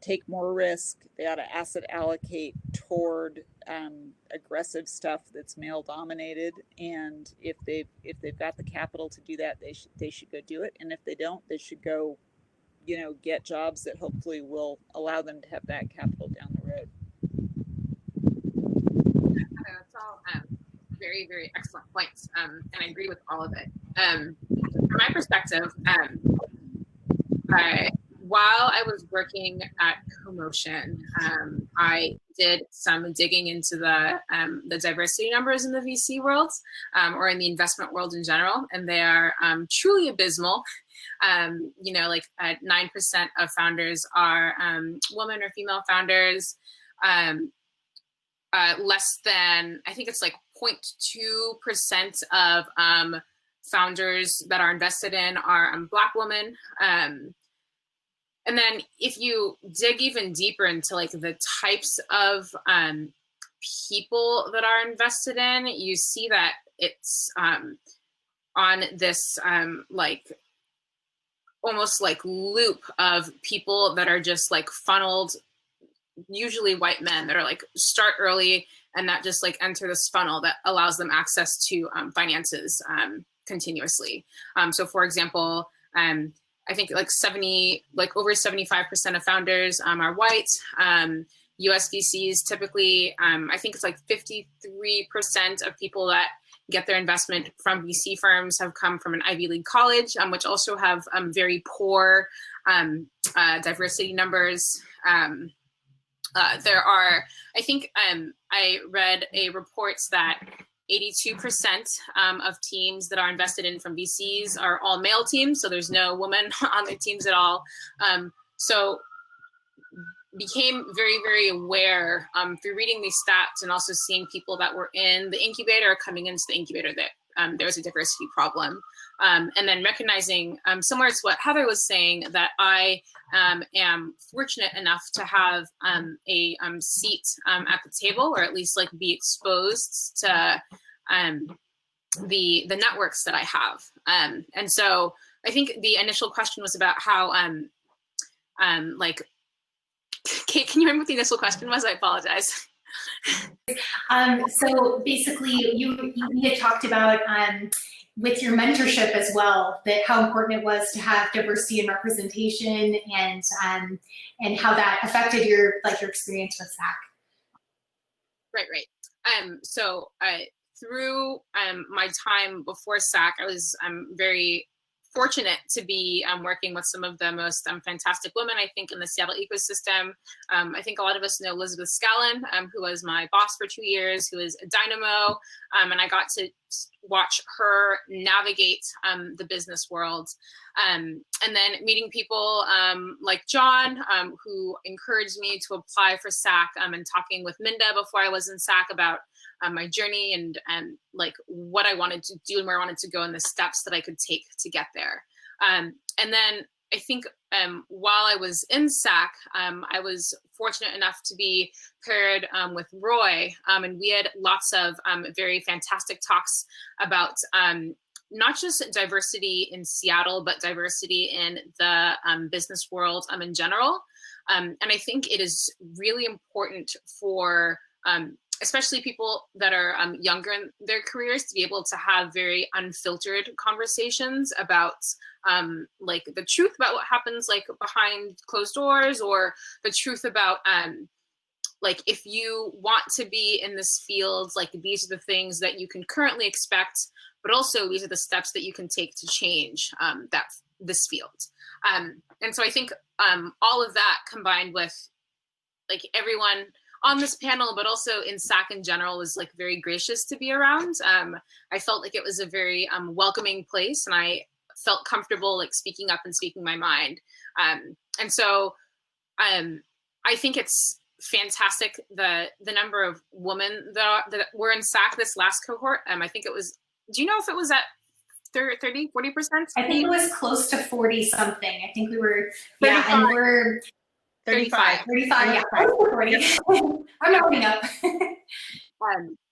take more risk. They ought to asset allocate toward aggressive stuff that's male dominated. And if they've got the capital to do that, they should go do it. And if they don't, they should go, get jobs that hopefully will allow them to have that capital down the road. That's all very, very excellent points, and I agree with all of it. From my perspective, while I was working at CoMotion, I did some digging into the diversity numbers in the VC world, or in the investment world in general, and they are truly abysmal. 9% of founders are women or female founders. Less than, I think it's like 0.2% of founders that are invested in are Black women. And then if you dig even deeper into like the types of people that are invested in, you see that it's on this like almost like loop of people that are just like funneled, usually white men that are like start early and that just like enter this funnel that allows them access to finances continuously. So for example, I think like over 75% of founders are white. US VCs typically, I think it's like 53% of people that get their investment from VC firms have come from an Ivy League college, which also have very poor diversity numbers. There are, I think I read a report that 82% of teams that are invested in from VCs are all male teams, so there's no woman on the teams at all. So became very, very aware through reading these stats and also seeing people that were in the incubator or coming into the incubator that there was a diversity problem. And then recognizing, similar to what Heather was saying, that I am fortunate enough to have a seat at the table, or at least like be exposed to the networks that I have. And so I think the initial question was about how, like, Kate, can you remember what the initial question was? I apologize. So basically, you had talked about with your mentorship as well, that how important it was to have diversity and representation, and how that affected your experience with SAC. Right. So through my time before SAC, I was very fortunate to be working with some of the most fantastic women, I think, in the Seattle ecosystem. I think a lot of us know Elizabeth Scallon, who was my boss for 2 years, who is a dynamo, and I got to watch her navigate the business world. And then meeting people like John, who encouraged me to apply for SAC, and talking with Minda before I was in SAC about my journey and like what I wanted to do and where I wanted to go and the steps that I could take to get there. And then I think while I was in SAC, I was fortunate enough to be paired with Roy, and we had lots of very fantastic talks about not just diversity in Seattle, but diversity in the business world in general. And I think it is really important for especially people that are younger in their careers to be able to have very unfiltered conversations about like the truth about what happens like behind closed doors, or the truth about like if you want to be in this field, like these are the things that you can currently expect, but also these are the steps that you can take to change this field. And so I think all of that combined with like everyone on this panel, but also in SAC in general, was like very gracious to be around. I felt like it was a very welcoming place, and I felt comfortable like speaking up and speaking my mind. And so I think it's fantastic the number of women that were in SAC this last cohort. I think it was, do you know if it was at 30, 40%? I think it was close to 40 something. I think we were, yeah, and we're 35. 35, yeah, 40. I'm not looking up.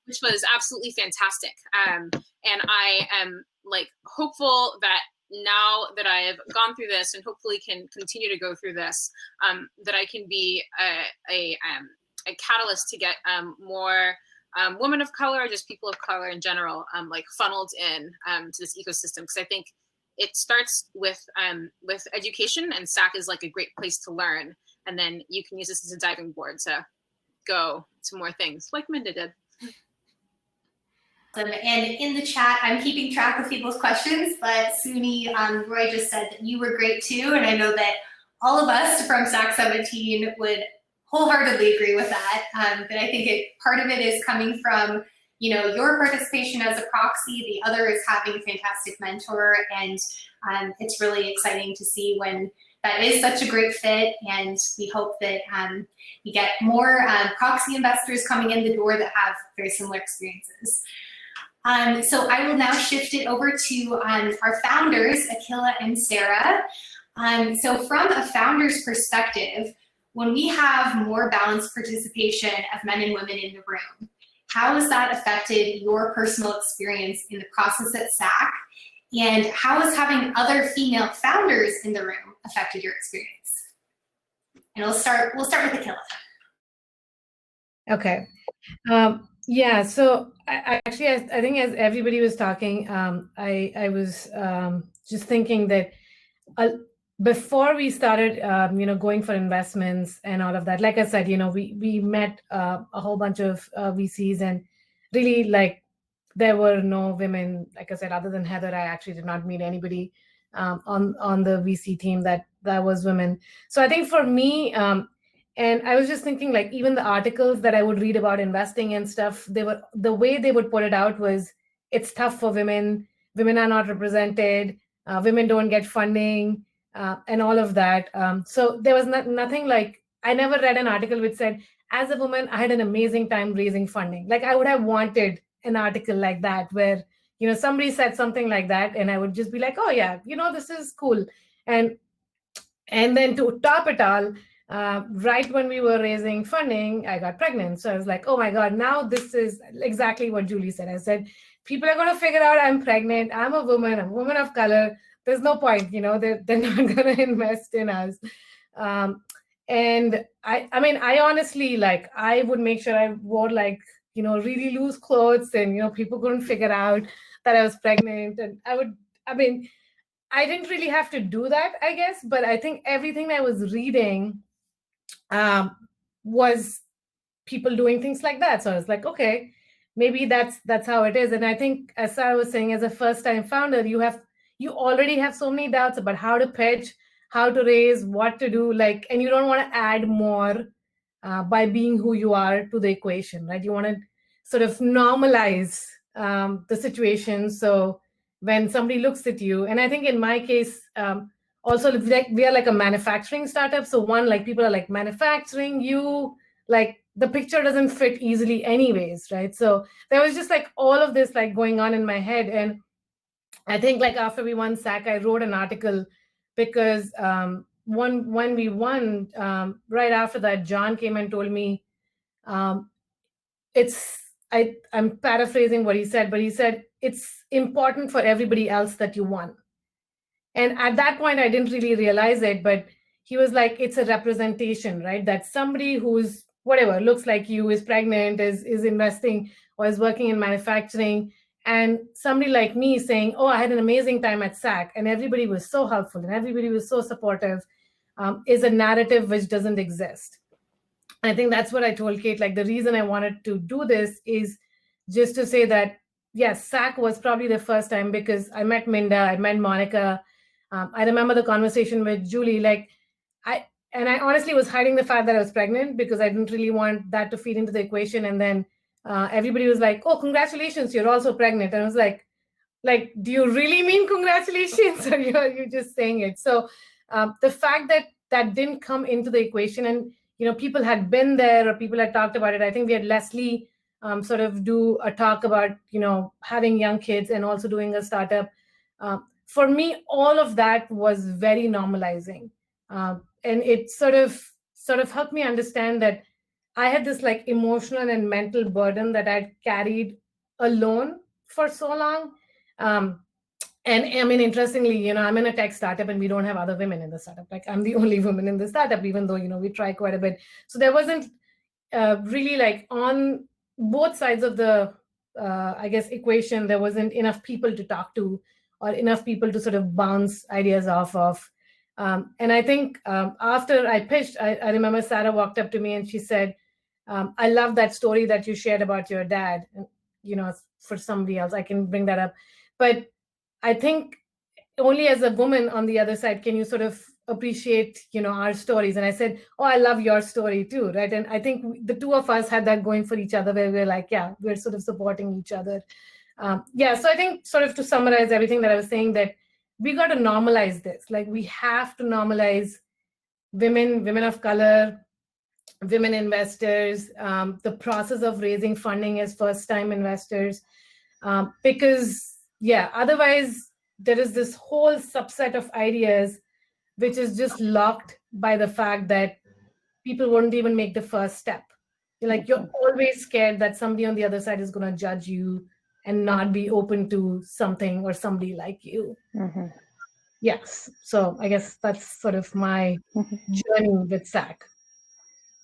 Which was absolutely fantastic. And I am like hopeful that now that I have gone through this and hopefully can continue to go through this, that I can be a catalyst to get more women of color, or just people of color in general, like funneled in to this ecosystem. Because I think it starts with education, and SAC is like a great place to learn. And then you can use this as a diving board to go to more things, like Minda did. And in the chat, I'm keeping track of people's questions, but Suni, Roy just said that you were great too, and I know that all of us from SAC 17 would wholeheartedly agree with that. But I think part of it is coming from, you know, your participation as a proxy. The other is having a fantastic mentor, and it's really exciting to see when that is such a great fit. And we hope that we get more proxy investors coming in the door that have very similar experiences. So I will now shift it over to our founders, Akila and Sarah. So from a founder's perspective, when we have more balanced participation of men and women in the room, how has that affected your personal experience in the process at SAC? And how has having other female founders in the room affected your experience? And we'll start with Akila. Okay. Yeah, so I think as everybody was talking, I was just thinking that before we started, going for investments and all of that, like I said, we met a whole bunch of VCs, and really, like, there were no women, like I said, other than Heather. I actually did not meet anybody on the VC team that was women. So I think for me, and I was just thinking, like, even the articles that I would read about investing and stuff, the way they would put it out was, it's tough for women. Women are not represented. Women don't get funding, and all of that. So there was nothing like, I never read an article which said, as a woman, I had an amazing time raising funding. Like, I would have wanted an article like that where, somebody said something like that, and I would just be like, oh yeah, this is cool. And then to top it all, right when we were raising funding, I got pregnant. So I was like, oh my God, now this is exactly what Julie said. I said, people are going to figure out I'm pregnant. I'm a woman of color. There's no point, they're not going to invest in us. And I mean, I honestly, like, I would make sure I wore, like, really loose clothes, and, people couldn't figure out that I was pregnant. And I didn't really have to do that, I guess, but I think everything I was reading was people doing things like that. So I was like, okay, maybe that's how it is. And I think, as Sarah was saying, as a first-time founder, you already have so many doubts about how to pitch, how to raise, what to do, like, and you don't want to add more by being who you are to the equation, right? You want to sort of normalize the situation. So when somebody looks at you, and I think in my case, also, like, we are like a manufacturing startup. So like, people are like, manufacturing, like, the picture doesn't fit easily anyways, right? So there was just like all of this like going on in my head. And I think, like, after we won SAC, I wrote an article because when we won, right after that, John came and told me, I'm paraphrasing what he said, but he said, it's important for everybody else that you won. And at that point, I didn't really realize it, but he was like, it's a representation, right? That somebody who's whatever, looks like you, is pregnant, is investing, or is working in manufacturing, and somebody like me saying, oh, I had an amazing time at SAC, and everybody was so helpful, and everybody was so supportive, is a narrative which doesn't exist. I think that's what I told Kate. Like, the reason I wanted to do this is just to say that, yes, SAC was probably the first time, because I met Minda, I met Monica. I remember the conversation with Julie. Like, I honestly was hiding the fact that I was pregnant because I didn't really want that to feed into the equation. And then everybody was like, oh, congratulations, you're also pregnant. And I was like, do you really mean congratulations, or you're just saying it? So the fact that didn't come into the equation, and people had been there, or people had talked about it. I think we had Leslie sort of do a talk about having young kids and also doing a startup. For me, all of that was very normalizing. And it sort of helped me understand that I had this like emotional and mental burden that I'd carried alone for so long. And I mean, interestingly, I'm in a tech startup and we don't have other women in the startup. Like I'm the only woman in the startup, even though, we try quite a bit. So there wasn't really like on both sides of the, I guess, equation, there wasn't enough people to talk to or enough people to sort of bounce ideas off of. And I think after I pitched, I remember Sarah walked up to me and she said, I love that story that you shared about your dad. And, for somebody else, I can bring that up. But I think only as a woman on the other side can you sort of appreciate, our stories. And I said, oh, I love your story too, right? And I think the two of us had that going for each other where we're like, yeah, we're sort of supporting each other. So I think sort of to summarize everything that I was saying, that we got to normalize this. Like we have to normalize women of color, women investors, the process of raising funding as first-time investors, because otherwise there is this whole subset of ideas which is just locked by the fact that people wouldn't even make the first step. You're always scared that somebody on the other side is going to judge you and not be open to something or somebody like you. Mm-hmm. Yes. So I guess that's sort of my journey with SAC.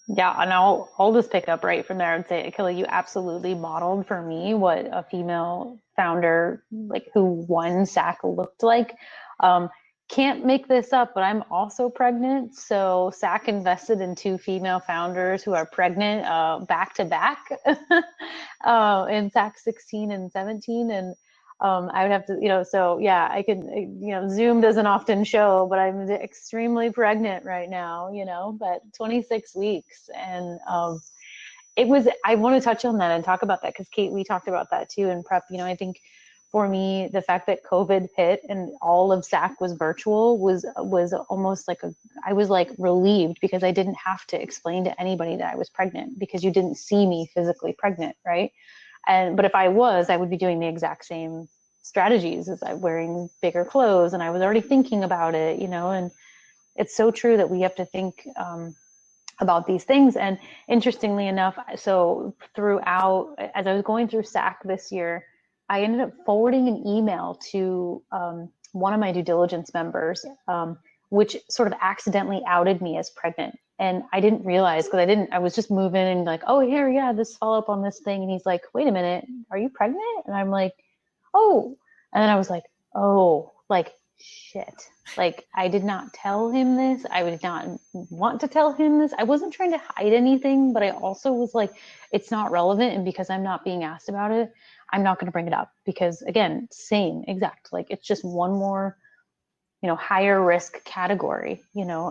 Yeah, and I'll just pick up right from there and say, Akila, you absolutely modeled for me what a female founder like who won SAC looked like. Can't make this up, but I'm also pregnant. So SAC invested in 2 female founders who are pregnant back to back in SAC 16 and 17. And I would have to, so yeah, I could, Zoom doesn't often show, but I'm extremely pregnant right now, but 26 weeks. And I want to touch on that and talk about that because Kate, we talked about that too in prep. I think for me, the fact that COVID hit and all of SAC was virtual was almost like I was like relieved because I didn't have to explain to anybody that I was pregnant because you didn't see me physically pregnant, right? But if I would be doing the exact same strategies as I'm wearing bigger clothes and I was already thinking about it, and it's so true that we have to think about these things. And interestingly enough, so throughout, as I was going through SAC this year, I ended up forwarding an email to one of my due diligence members, which sort of accidentally outed me as pregnant. And I didn't realize because I was just moving and like, oh, here, yeah, this follow up on this thing. And he's like, wait a minute, are you pregnant? And I'm like, oh. And then I was like, oh, like, shit. Like, I did not tell him this. I would not want to tell him this. I wasn't trying to hide anything, but I also was like, it's not relevant. And because I'm not being asked about it, I'm not going to bring it up because, again, same exact. Like, it's just one more, higher risk category,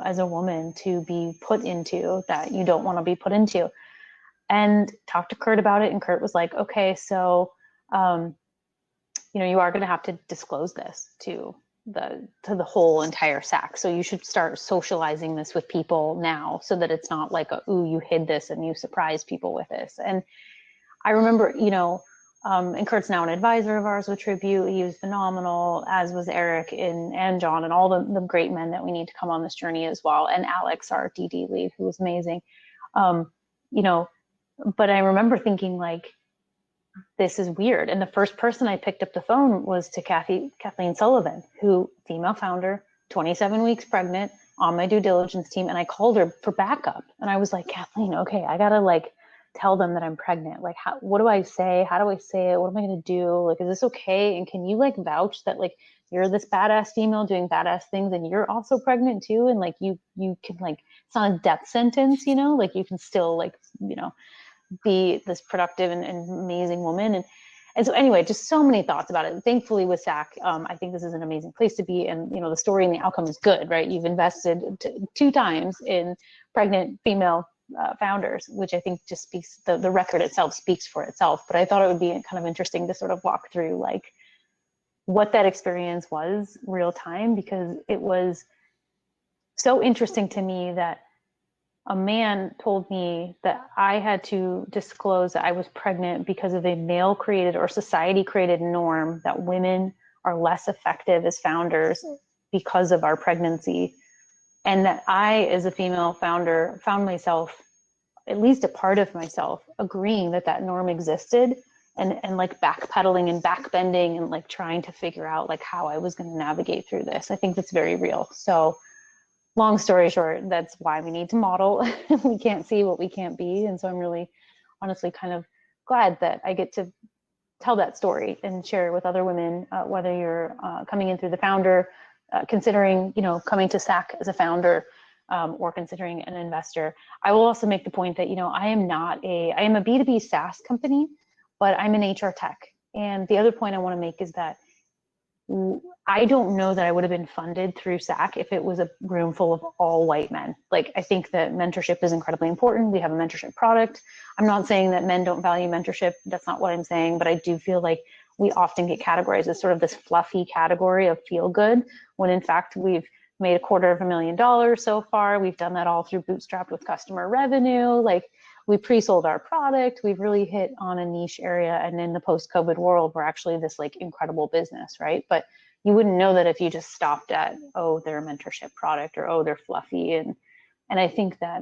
as a woman to be put into that you don't want to be put into. And talked to Kurt about it. And Kurt was like, okay, so, you are going to have to disclose this to the whole entire SAC. So you should start socializing this with people now so that it's not like, ooh, you hid this and you surprised people with this. And I remember, and Kurt's now an advisor of ours with Tribute. He was phenomenal, as was Eric and John and all the great men that we need to come on this journey as well. And Alex, our DD lead, who was amazing. But I remember thinking like, this is weird. And the first person I picked up the phone was to Kathleen Sullivan, who female founder, 27 weeks pregnant on my due diligence team. And I called her for backup. And I was like, Kathleen, okay, I got to like tell them that I'm pregnant. Like, what do I say? How do I say it? What am I going to do? Like, is this okay? And can you like vouch that like, you're this badass female doing badass things and you're also pregnant too? And like, you can like, it's not a death sentence, like you can still like, be this productive and amazing woman. And so anyway, just so many thoughts about it. Thankfully with SAC, I think this is an amazing place to be. And, the story and the outcome is good, right? You've invested 2 times in pregnant female founders, which I think just speaks, the record itself speaks for itself. But I thought it would be kind of interesting to sort of walk through like what that experience was real time, because it was so interesting to me that a man told me that I had to disclose that I was pregnant because of a male created or society created norm that women are less effective as founders because of our pregnancy. And that I, as a female founder, found myself, at least a part of myself, agreeing that that norm existed, and like backpedaling and backbending and like trying to figure out like how I was going to navigate through this. I think that's very real. So long story short, that's why we need to model. We can't see what we can't be. And so I'm really honestly kind of glad that I get to tell that story and share it with other women, whether you're coming in through the founder, considering, you know, coming to SAC as a founder, or considering an investor. I will also make the point that, you know, I am a B2B SaaS company, but I'm an HR tech. And the other point I want to make is that I don't know that I would have been funded through SAC if it was a room full of all white men. Like, I think that mentorship is incredibly important. We have a mentorship product. I'm not saying that men don't value mentorship. That's not what I'm saying, but I do feel like we often get categorized as sort of this fluffy category of feel good, when in fact we've made $250,000 so far. We've done that all through bootstrapped with customer revenue. Like, we pre-sold our product. We've really hit on a niche area. And in the post-COVID world, we're actually this like incredible business, right? But you wouldn't know that if you just stopped at, oh, they're a mentorship product, or, oh, they're fluffy. And I think that,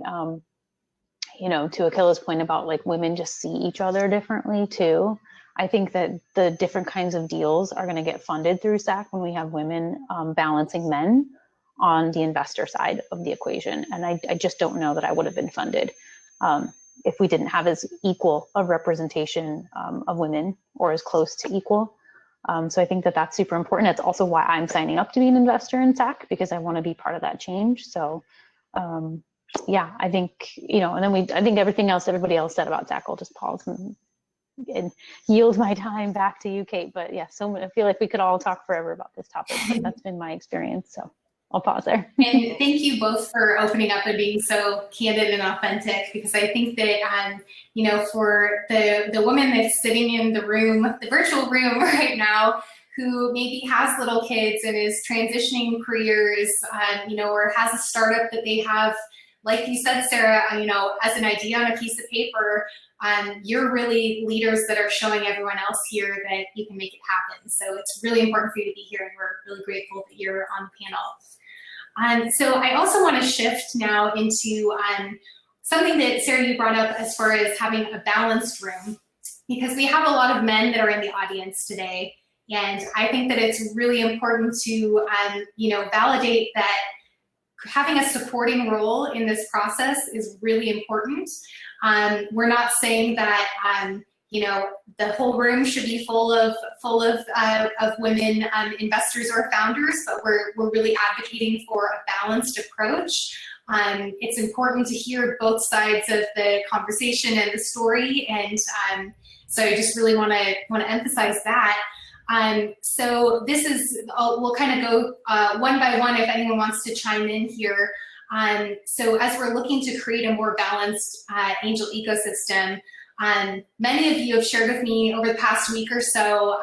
you know, to Akila's point about like women just see each other differently too. I think that the different kinds of deals are going to get funded through SAC when we have women balancing men on the investor side of the equation. And I just don't know that I would have been funded if we didn't have as equal a representation of women, or as close to equal. So I think that that's super important. That's also why I'm signing up to be an investor in SAC, because I want to be part of that change. So yeah, I think, you know, and then I think everything else everybody else said about SAC, I'll just pause and yield my time back to you, Kate. But yeah, so I feel like we could all talk forever about this topic, but that's been my experience. So I'll pause there. And thank you both for opening up and being so candid and authentic, because I think that, you know, for the woman that's sitting in the room, the virtual room right now, who maybe has little kids and is transitioning careers, you know, or has a startup that they have, like you said, Sarah, you know, as an idea on a piece of paper, you're really leaders that are showing everyone else here that you can make it happen. So it's really important for you to be here, and we're really grateful that you're on the panel. So I also want to shift now into something that, Sarah, you brought up as far as having a balanced room, because we have a lot of men that are in the audience today. And I think that it's really important to, you know, validate that having a supporting role in this process is really important. We're not saying that, you know, the whole room should be full of women investors or founders, but we're really advocating for a balanced approach. It's important to hear both sides of the conversation and the story, and so I just really want to emphasize that. So this is, we'll kind of go one by one if anyone wants to chime in here. So as we're looking to create a more balanced angel ecosystem, many of you have shared with me over the past week or so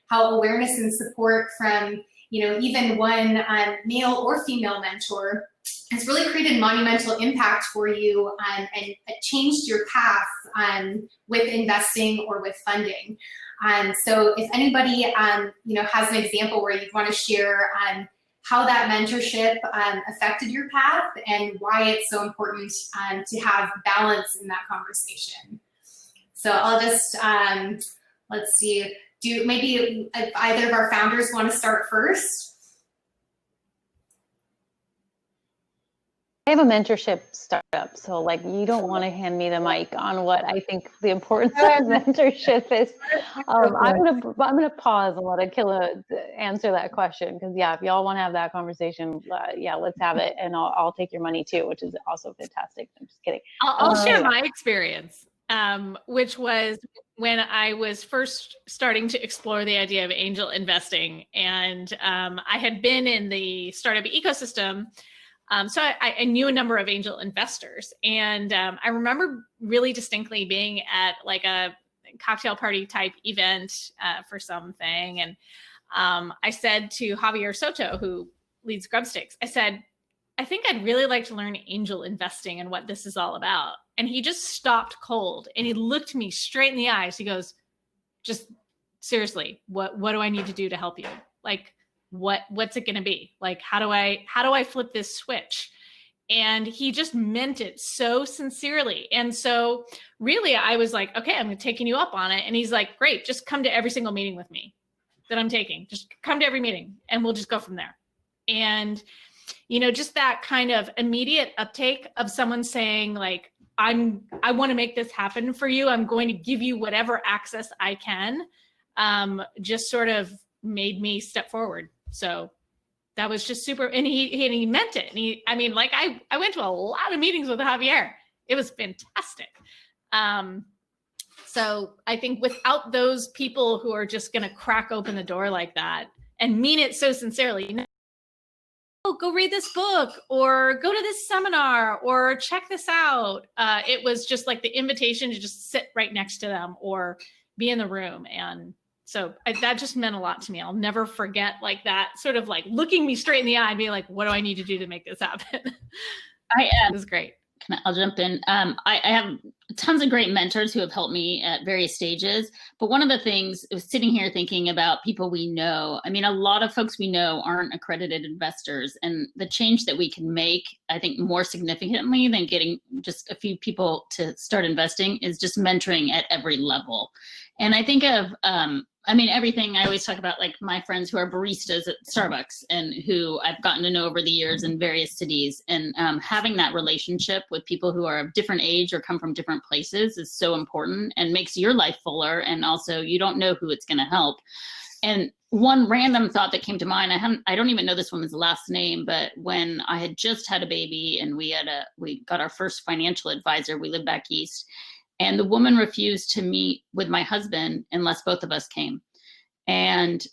how awareness and support from, you know, even one male or female mentor has really created monumental impact for you and changed your path with investing or with funding. So if anybody, you know, has an example where you'd want to share how that mentorship affected your path and why it's so important to have balance in that conversation. So I'll just, let's see, maybe if either of our founders want to start first? I have a mentorship startup, so like you don't want to hand me the mic on what I think the importance of mentorship is. I'm gonna pause and let Akila answer that question, because yeah, if y'all want to have that conversation, yeah, let's have it, and I'll take your money too, which is also fantastic. I'm just kidding. I'll share my experience, which was when I was first starting to explore the idea of angel investing, and I had been in the startup ecosystem. So I knew a number of angel investors, and I remember really distinctly being at like a cocktail party type event for something. And I said to Javier Soto, who leads Grubsticks, I said, I think I'd really like to learn angel investing and what this is all about. And he just stopped cold and he looked me straight in the eyes. He goes, just seriously, what do I need to do to help you? Like, what's it going to be? Like, how do I flip this switch? And he just meant it so sincerely. And so really I was like, okay, I'm taking you up on it. And he's like, great, just come to every single meeting with me that I'm taking. Just come to every meeting and we'll just go from there. And, you know, just that kind of immediate uptake of someone saying like, I want to make this happen for you. I'm going to give you whatever access I can, just sort of made me step forward. So that was just super, and he meant it. And I mean, like I went to a lot of meetings with Javier. It was fantastic. So I think without those people who are just going to crack open the door like that and mean it so sincerely, oh, go read this book or go to this seminar or check this out. It was just like the invitation to just sit right next to them or be in the room. And so that just meant a lot to me. I'll never forget like that sort of like looking me straight in the eye and being like, what do I need to do to make this happen? It was great. I'll jump in. I have tons of great mentors who have helped me at various stages. But one of the things was sitting here thinking about people we know. I mean, a lot of folks we know aren't accredited investors, and the change that we can make, I think more significantly than getting just a few people to start investing, is just mentoring at every level. And I think of, I mean, everything I always talk about, like my friends who are baristas at Starbucks and who I've gotten to know over the years in various cities, and having that relationship with people who are of different age or come from different places is so important and makes your life fuller. And also you don't know who it's going to help. And one random thought that came to mind, I don't even know this woman's last name, but when I had just had a baby and we got our first financial advisor, we lived back east. And the woman refused to meet with my husband unless both of us came. And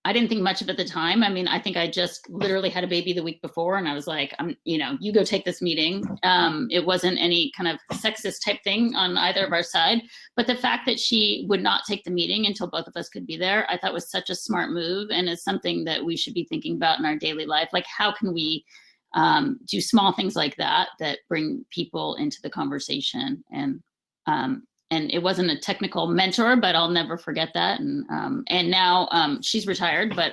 I didn't think much of it at the time. I mean, I think I just literally had a baby the week before and I was like, you know, you go take this meeting. It wasn't any kind of sexist type thing on either of our side. But the fact that she would not take the meeting until both of us could be there, I thought was such a smart move, and is something that we should be thinking about in our daily life. Like, how can we do small things like that that bring people into the conversation? And it wasn't a technical mentor, but I'll never forget that. And now she's retired, but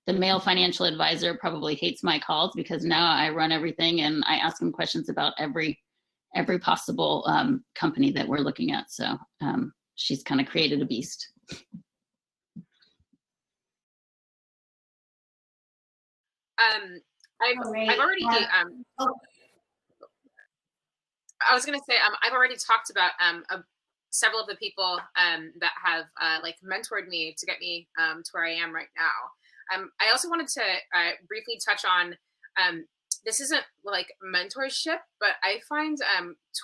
the male financial advisor probably hates my calls because now I run everything and I ask him questions about every possible company that we're looking at. So she's kind of created a beast. I've already I was gonna say I've already talked about several of the people that have like mentored me to get me to where I am right now. I also wanted to briefly touch on this isn't like mentorship, but I find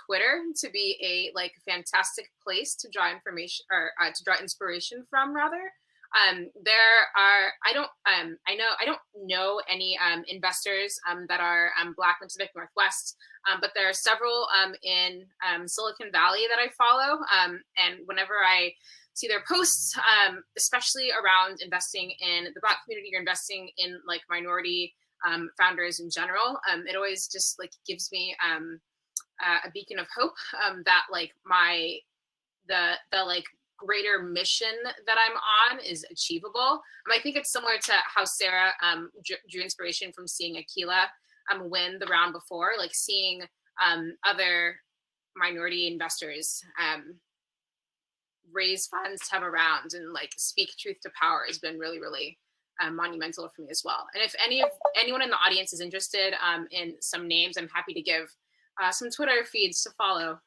Twitter to be a like fantastic place to draw information or to draw inspiration from, rather. I don't know any investors that are Black in Pacific Northwest, but there are several in Silicon Valley that I follow. And whenever I see their posts, especially around investing in the Black community or investing in like minority founders in general, it always just like gives me a beacon of hope that like the like greater mission that I'm on is achievable. I think it's similar to how Sarah drew inspiration from seeing Akila win the round before, like seeing other minority investors raise funds to have a round and like speak truth to power has been really, really monumental for me as well. And if anyone in the audience is interested in some names, I'm happy to give some Twitter feeds to follow.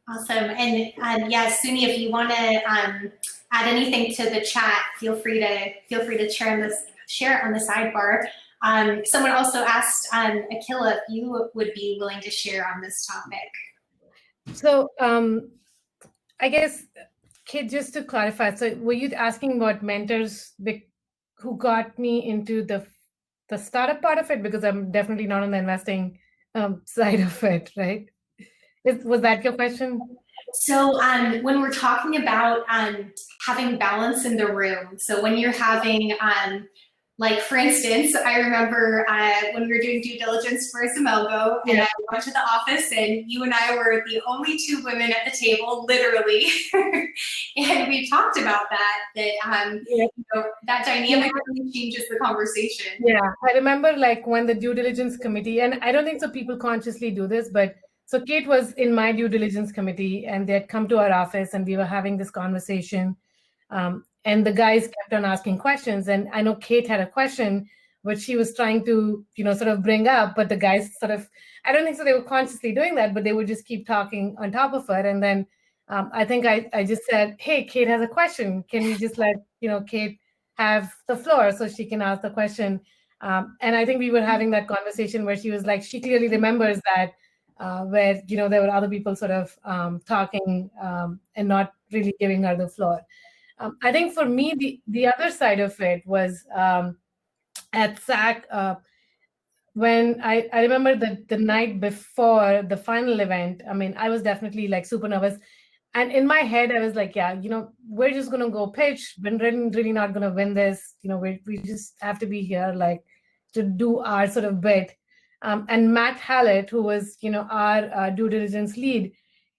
Awesome. And yeah, Suni, if you want to add anything to the chat, feel free to share it on the sidebar. Someone also asked Akila if you would be willing to share on this topic. So I guess, Kate, just to clarify, so were you asking about mentors who got me into the startup part of it? Because I'm definitely not on the investing side of it, right? Was that your question? So when we're talking about having balance in the room, so when you're having Like, for instance, I remember when we were doing due diligence for Zimelgo, and I went to the office, and you and I were the only two women at the table, literally. And we talked about you know, that dynamic really changes the conversation. Yeah, I remember like when the due diligence committee, and I don't think so people consciously do this, but so Kate was in my due diligence committee, and they had come to our office, and we were having this conversation. And the guys kept on asking questions. And I know Kate had a question, which she was trying to, you know, sort of bring up, but the guys sort of, I don't think so they were consciously doing that, but they would just keep talking on top of her. And then I think I just said, hey, Kate has a question. Can we just let, you know, Kate have the floor so she can ask the question? And I think we were having that conversation where she was like, she clearly remembers that where, you know, there were other people sort of talking and not really giving her the floor. I think for me, the other side of it was at SAC, when I remember the night before the final event, I mean, I was definitely like super nervous. And in my head, I was like, yeah, you know, we're just going to go pitch. We're really not going to win this. You know, we just have to be here, like, to do our sort of bit. And Matt Hallett, who was, you know, our due diligence lead,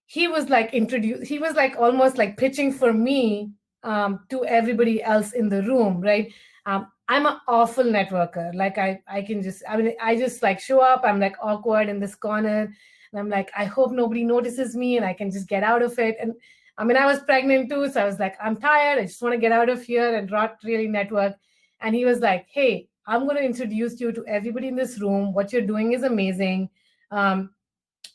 he was like he was like almost like pitching for me to everybody else in the room, right? I'm an awful networker. Like I can just, I mean, I just like show up. I'm like awkward in this corner. And I'm like, I hope nobody notices me and I can just get out of it. And I mean, I was pregnant too. So I was like, I'm tired. I just want to get out of here and not really network. And he was like, hey, I'm going to introduce you to everybody in this room. What you're doing is amazing. And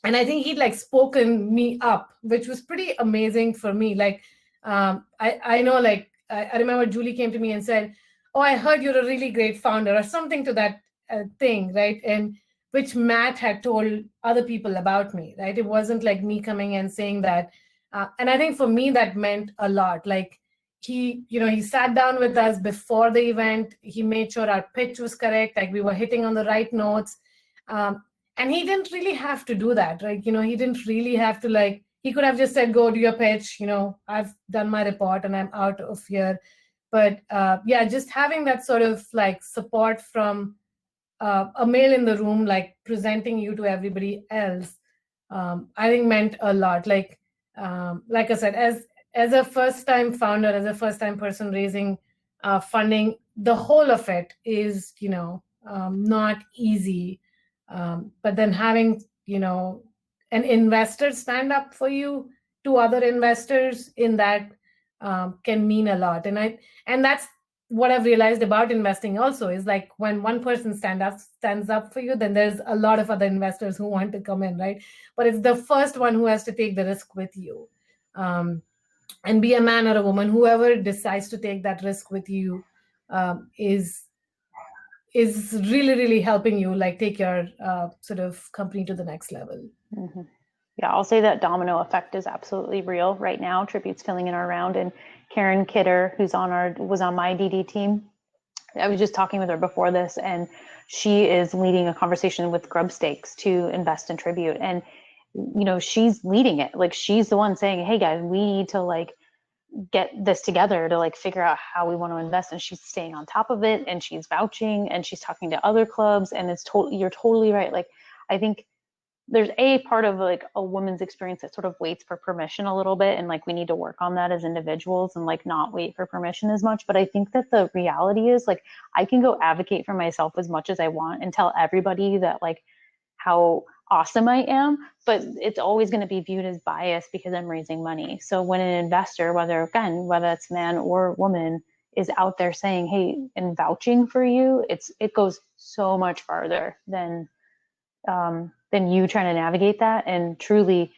I think he'd like spoken me up, which was pretty amazing for me. Like, I know, like, I remember Julie came to me and said, oh, I heard you're a really great founder or something to that thing, right? And which Matt had told other people about me, right? It wasn't like me coming and saying that. And I think for me, that meant a lot. Like he, you know, he sat down with us before the event. He made sure our pitch was correct, like we were hitting on the right notes. And he didn't really have to do that, right? You know, he didn't really have to like, he could have just said, go do your pitch. You know, I've done my report and I'm out of here. But yeah, just having that sort of like support from a male in the room, like presenting you to everybody else, I think meant a lot. Like I said, as a first-time founder, as a first-time person raising funding, the whole of it is, you know, not easy. But then having, you know, an investor stand up for you, to other investors in that can mean a lot. And that's what I've realized about investing also, is like when one person stands up for you, then there's a lot of other investors who want to come in, right? But it's the first one who has to take the risk with you. And be a man or a woman, whoever decides to take that risk with you is really, really helping you like take your sort of company to the next level. Mm-hmm. Yeah, I'll say that domino effect is absolutely real right now. Tribute's filling in our round, and Karen Kidder, who's was on my DD team. I was just talking with her before this, and she is leading a conversation with Grub Stakes to invest in Tribute. And, you know, she's leading it. Like, she's the one saying, hey guys, we need to like get this together to like figure out how we want to invest. And she's staying on top of it, and she's vouching, and she's talking to other clubs. And it's you're totally right. Like, I think there's a part of like a woman's experience that sort of waits for permission a little bit. And like, we need to work on that as individuals and like not wait for permission as much. But I think that the reality is like, I can go advocate for myself as much as I want and tell everybody that like how awesome I am, but it's always going to be viewed as biased because I'm raising money. So when an investor, whether it's man or woman, is out there saying, hey, and vouching for you, it goes so much farther than you trying to navigate that. And truly,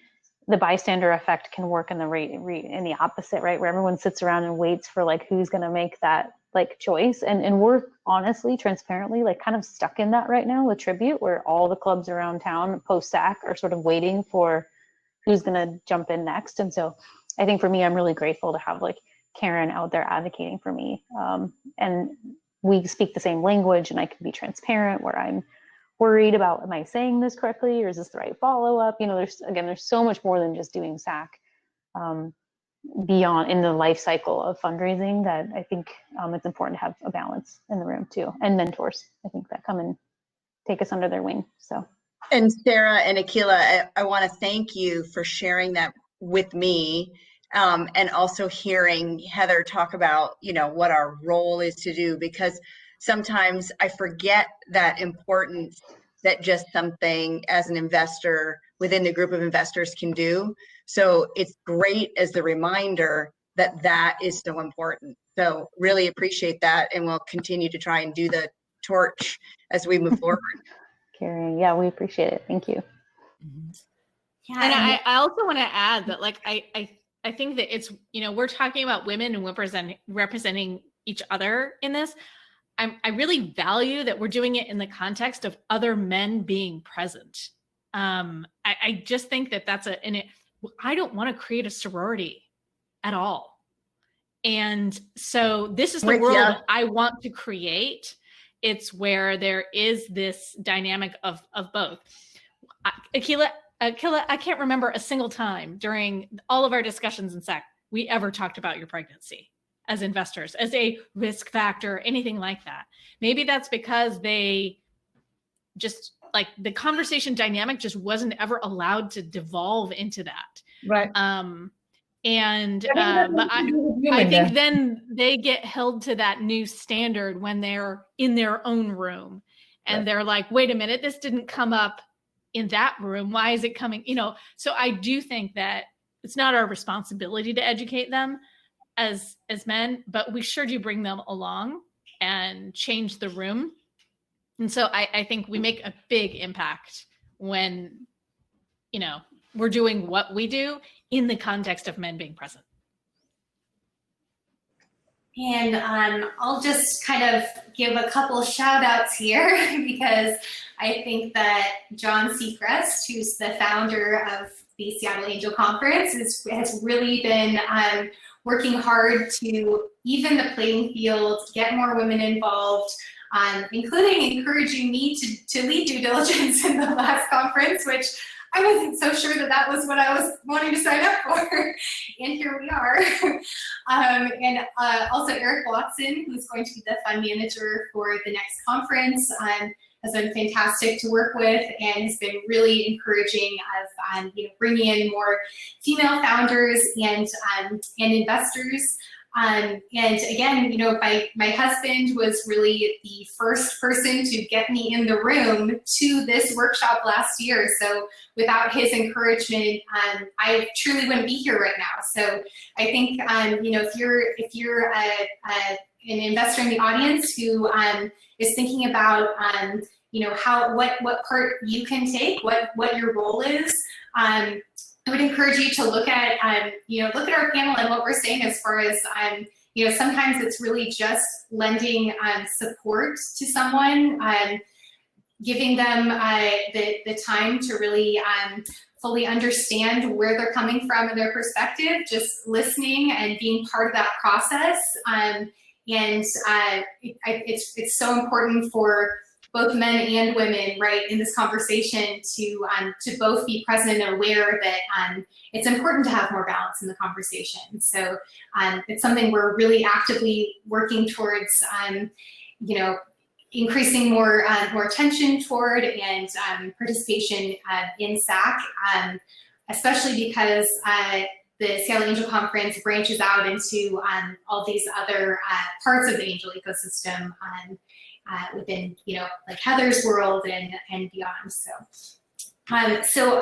the bystander effect can work in the opposite, right? Where everyone sits around and waits for like who's going to make that like choice. And we're honestly, transparently, like kind of stuck in that right now with Tribute, where all the clubs around town post SAC are sort of waiting for who's going to jump in next. And so I think for me, I'm really grateful to have like Karen out there advocating for me. And we speak the same language, and I can be transparent where I'm worried about, am I saying this correctly, or is this the right follow-up? You know, there's so much more than just doing SAC. beyond in the life cycle of fundraising, that I think it's important to have a balance in the room too, and mentors, I think, that come and take us under their wing. So. And Sarah and Akila, I want to thank you for sharing that with me, and also hearing Heather talk about, what our role is to do, because sometimes I forget that importance that just something as an investor within the group of investors can do. So it's great as the reminder that that is so important. So really appreciate that, and we'll continue to try and do the torch as we move forward. Carrie, yeah, we appreciate it. Thank you. Yeah, and I also want to add that, like, I think that it's, we're talking about women and representing each other in this. I really value that we're doing it in the context of other men being present. I just think that that's I don't want to create a sorority at all. And so this is the world that I want to create. It's where there is this dynamic of both. Akila, I can't remember a single time during all of our discussions in SAC we ever talked about your pregnancy as investors, as a risk factor, anything like that. Maybe that's because they just, like, the conversation dynamic just wasn't ever allowed to devolve into that. Right. But I think then they get held to that new standard when they're in their own room, and they're like, wait a minute, this didn't come up in that room. Why is it coming? So I do think that it's not our responsibility to educate them as men, but we sure do bring them along and change the room. And so I think we make a big impact when, we're doing what we do in the context of men being present. And I'll just kind of give a couple shout outs here because I think that John Seacrest, who's the founder of the Seattle Angel Conference, has really been working hard to even the playing field, get more women involved, including encouraging me to lead due diligence in the last conference, which I wasn't so sure that was what I was wanting to sign up for, and here we are. And also Eric Watson, who's going to be the fund manager for the next conference, has been fantastic to work with and has been really encouraging of bringing in more female founders and investors. And again, my husband was really the first person to get me in the room to this workshop last year. So without his encouragement, I truly wouldn't be here right now. So I think, if you're an investor in the audience who is thinking about, what part you can take, what your role is, I would encourage you to look at our panel and what we're saying as far as, sometimes it's really just lending support to someone, giving them the time to really fully understand where they're coming from and their perspective, just listening and being part of that process. It's so important for both men and women, right, in this conversation to both be present and aware that it's important to have more balance in the conversation. So it's something we're really actively working towards, increasing more attention toward and participation in SAC, especially because the Seattle Angel Conference branches out into all these other parts of the angel ecosystem within, like Heather's world and beyond. So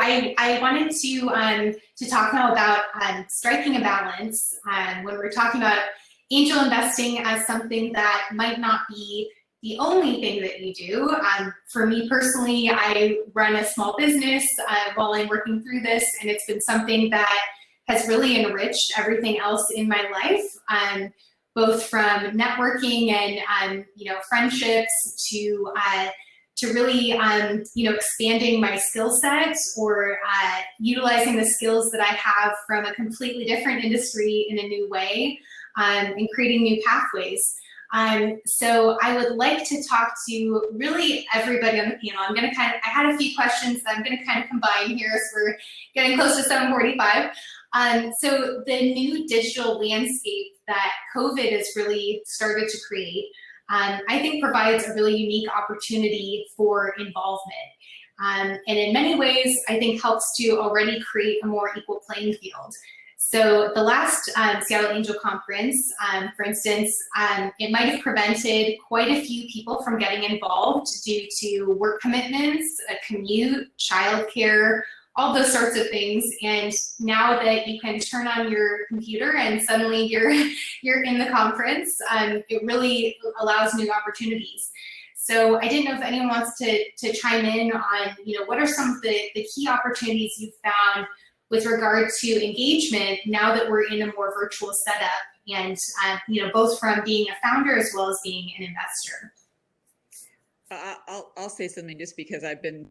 I wanted to talk now about striking a balance when we're talking about angel investing as something that might not be the only thing that you do. For me personally, I run a small business while I'm working through this, and it's been something that has really enriched everything else in my life, both from networking and friendships to really expanding my skill set or utilizing the skills that I have from a completely different industry in a new way, and creating new pathways. So I would like to talk to really everybody on the panel. I had a few questions that I'm gonna kind of combine here as we're getting close to 7:45. So the new digital landscape that COVID has really started to create, I think provides a really unique opportunity for involvement. And in many ways, I think helps to already create a more equal playing field. So the last Seattle Angel Conference, for instance, it might have prevented quite a few people from getting involved due to work commitments, a commute, childcare, all those sorts of things. And now that you can turn on your computer and suddenly you're in the conference, it really allows new opportunities. So I didn't know if anyone wants to chime in on, what are some of the key opportunities you've found with regard to engagement now that we're in a more virtual setup, and both from being a founder as well as being an investor. I'll say something just because I've been,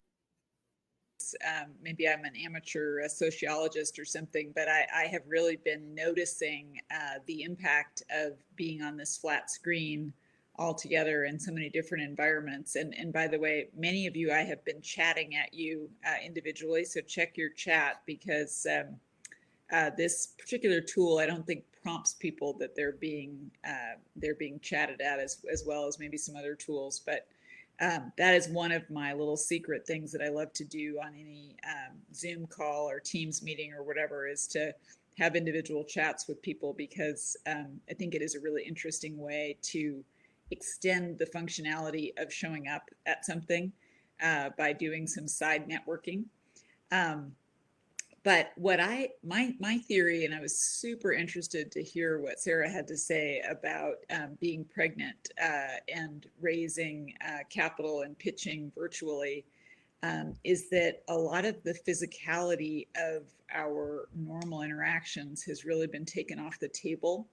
maybe I'm an amateur sociologist or something, but I have really been noticing the impact of being on this flat screen all together in so many different environments. And by the way, many of you, I have been chatting at you individually, so check your chat, because this particular tool, I don't think prompts people that they're being chatted at as well as maybe some other tools. But that is one of my little secret things that I love to do on any Zoom call or Teams meeting or whatever, is to have individual chats with people, because I think it is a really interesting way to extend the functionality of showing up at something by doing some side networking. But what my theory, and I was super interested to hear what Sarah had to say about being pregnant and raising capital and pitching virtually, is that a lot of the physicality of our normal interactions has really been taken off the table.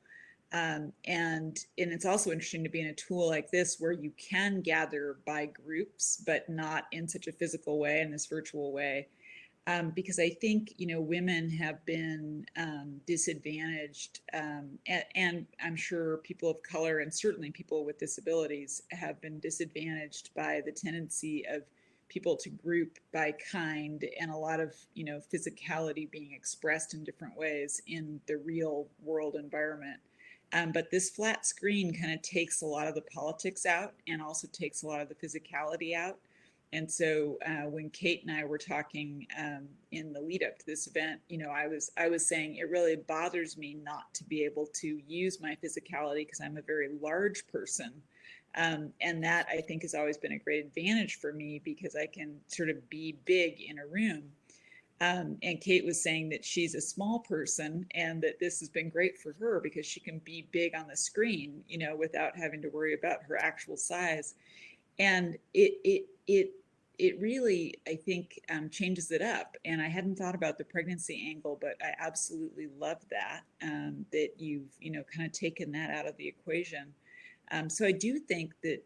And it's also interesting to be in a tool like this where you can gather by groups, but not in such a physical way, in this virtual way. Because I think, women have been disadvantaged, and I'm sure people of color and certainly people with disabilities have been disadvantaged by the tendency of people to group by kind, and a lot of, physicality being expressed in different ways in the real world environment. But this flat screen kind of takes a lot of the politics out and also takes a lot of the physicality out. And so when Kate and I were talking in the lead up to this event, I was saying it really bothers me not to be able to use my physicality because I'm a very large person. And that, I think, has always been a great advantage for me, because I can sort of be big in a room. And Kate was saying that she's a small person and that this has been great for her because she can be big on the screen, without having to worry about her actual size. And it really, I think, changes it up. And I hadn't thought about the pregnancy angle, but I absolutely love that, that you've, kind of taken that out of the equation. So I do think that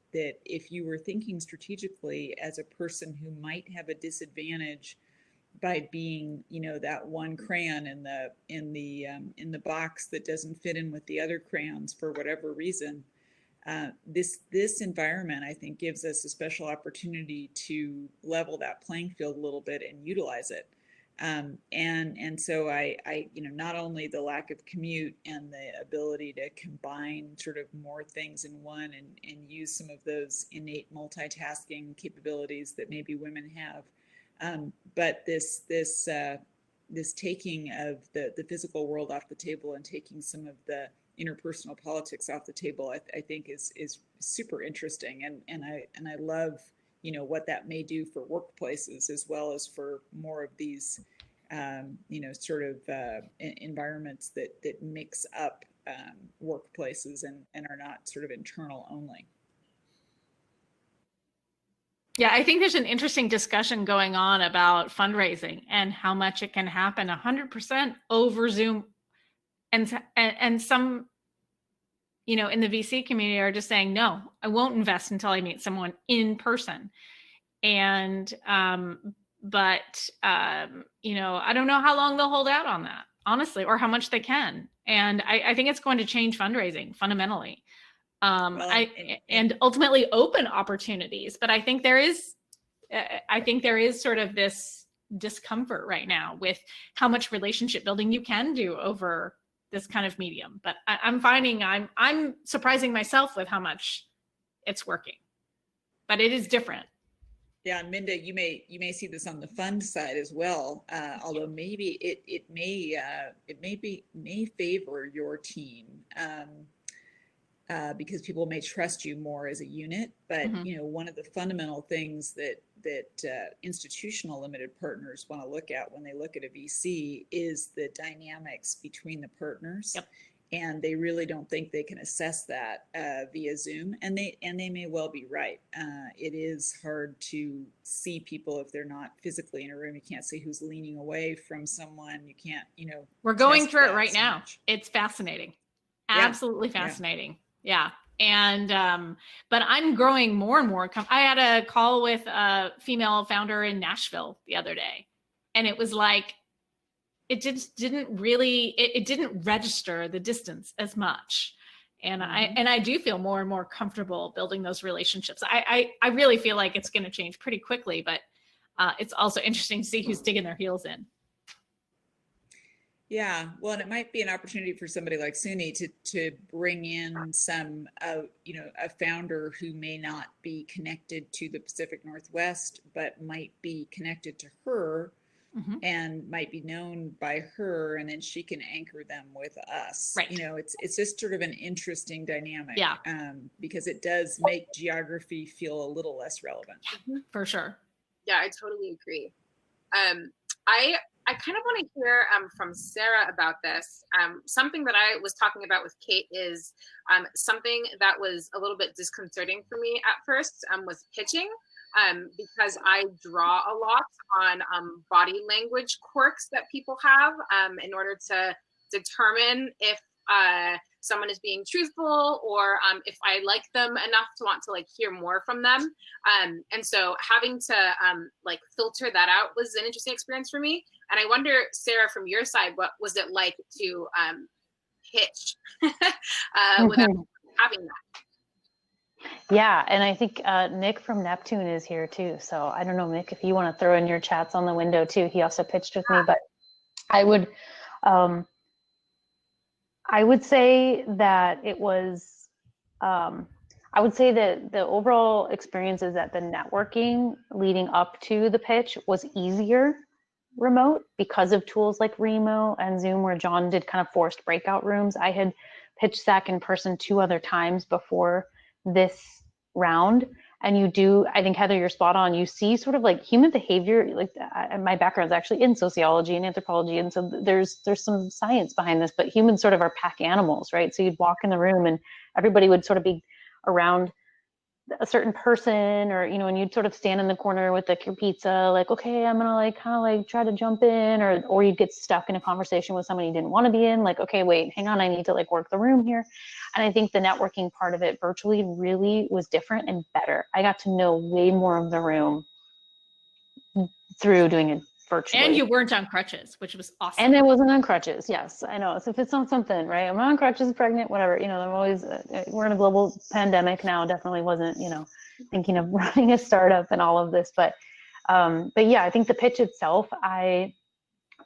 if you were thinking strategically as a person who might have a disadvantage by being, that one crayon in the box that doesn't fit in with the other crayons for whatever reason, this environment, I think, gives us a special opportunity to level that playing field a little bit and utilize it. And so I not only the lack of commute and the ability to combine sort of more things in one and use some of those innate multitasking capabilities that maybe women have, but this taking of the physical world off the table and taking some of the interpersonal politics off the table, I think is super interesting, and I love what that may do for workplaces as well as for more of these sort of environments that mix up workplaces and are not sort of internal only. Yeah, I think there's an interesting discussion going on about fundraising and how much it can happen 100% over Zoom. And some, in the VC community are just saying, no, I won't invest until I meet someone in person. And, but I don't know how long they'll hold out on that, honestly, or how much they can. And I think it's going to change fundraising fundamentally. And ultimately open opportunities. But I think there is sort of this discomfort right now with how much relationship building you can do over this kind of medium. But I'm finding I'm surprising myself with how much it's working, but it is different. Yeah, and Minda, you may see this on the fund side as well. Although maybe it may favor your team because people may trust you more as a unit. But one of the fundamental things that institutional limited partners want to look at when they look at a VC is the dynamics between the partners. Yep. And they really don't think they can assess that via Zoom, and they may well be right. It is hard to see people if they're not physically in a room. You can't see who's leaning away from someone. You can't, We're going test through it that right so now. much. It's fascinating, Yeah. absolutely fascinating. Yeah. And but I'm growing more and more. I had a call with a female founder in Nashville the other day, and it was like, it just didn't really, it didn't register the distance as much. And I do feel more and more comfortable building those relationships. I really feel like it's going to change pretty quickly, but it's also interesting to see who's digging their heels in. Yeah, well, and it might be an opportunity for somebody like Suni to bring in some, a founder who may not be connected to the Pacific Northwest, but might be connected to her and might be known by her, and then she can anchor them with us. Right. It's just sort of an interesting dynamic. Yeah. Because it does make geography feel a little less relevant. For sure. Yeah, I totally agree. I kind of want to hear from Sarah about this. Something that I was talking about with Kate is something that was a little bit disconcerting for me at first was pitching, because I draw a lot on body language quirks that people have in order to determine if someone is being truthful or if I like them enough to want to hear more from them. And so having to filter that out was an interesting experience for me. And I wonder, Sarah, from your side, what was it like to pitch without having that? Yeah, and I think Nick from Neptune is here too. So I don't know, Nick, if you want to throw in your chats on the window too. He also pitched with me, but I would say that it was, I would say that the overall experience is that the networking leading up to the pitch was easier remote because of tools like Remo and Zoom, where John did kind of forced breakout rooms. I had pitched SAC in person 2 other times before this round. And you do, I think, Heather, you're spot on. You see sort of human behavior, my background's actually in sociology and anthropology. And so there's some science behind this, but humans sort of are pack animals, right? So you'd walk in the room and everybody would sort of be around a certain person, or, and you'd sort of stand in the corner with your pizza, okay, I'm gonna kind of try to jump in, or you'd get stuck in a conversation with somebody you didn't want to be in, okay, wait, hang on, I need to work the room here. And I think the networking part of it virtually really was different and better. I got to know way more of the room through doing it virtually. And you weren't on crutches, which was awesome. And I wasn't on crutches. Yes, I know. So if it's on something, right? I'm on crutches, pregnant, whatever. I'm always. We're in a global pandemic now. Definitely wasn't, thinking of running a startup and all of this. But yeah, I think the pitch itself, I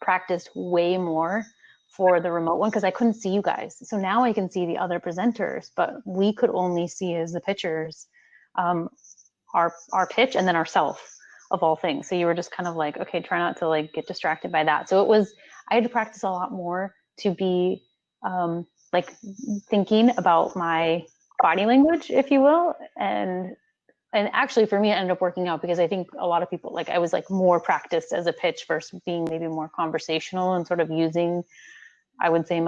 practiced way more for the remote one because I couldn't see you guys. So now I can see the other presenters, but we could only see as the pitchers our pitch and then ourself. Of all things. So you were just kind of okay, try not to get distracted by that. So I had to practice a lot more to be thinking about my body language, if you will. And actually for me, it ended up working out because I think a lot of people, I was more practiced as a pitch versus being maybe more conversational and sort of using, I would say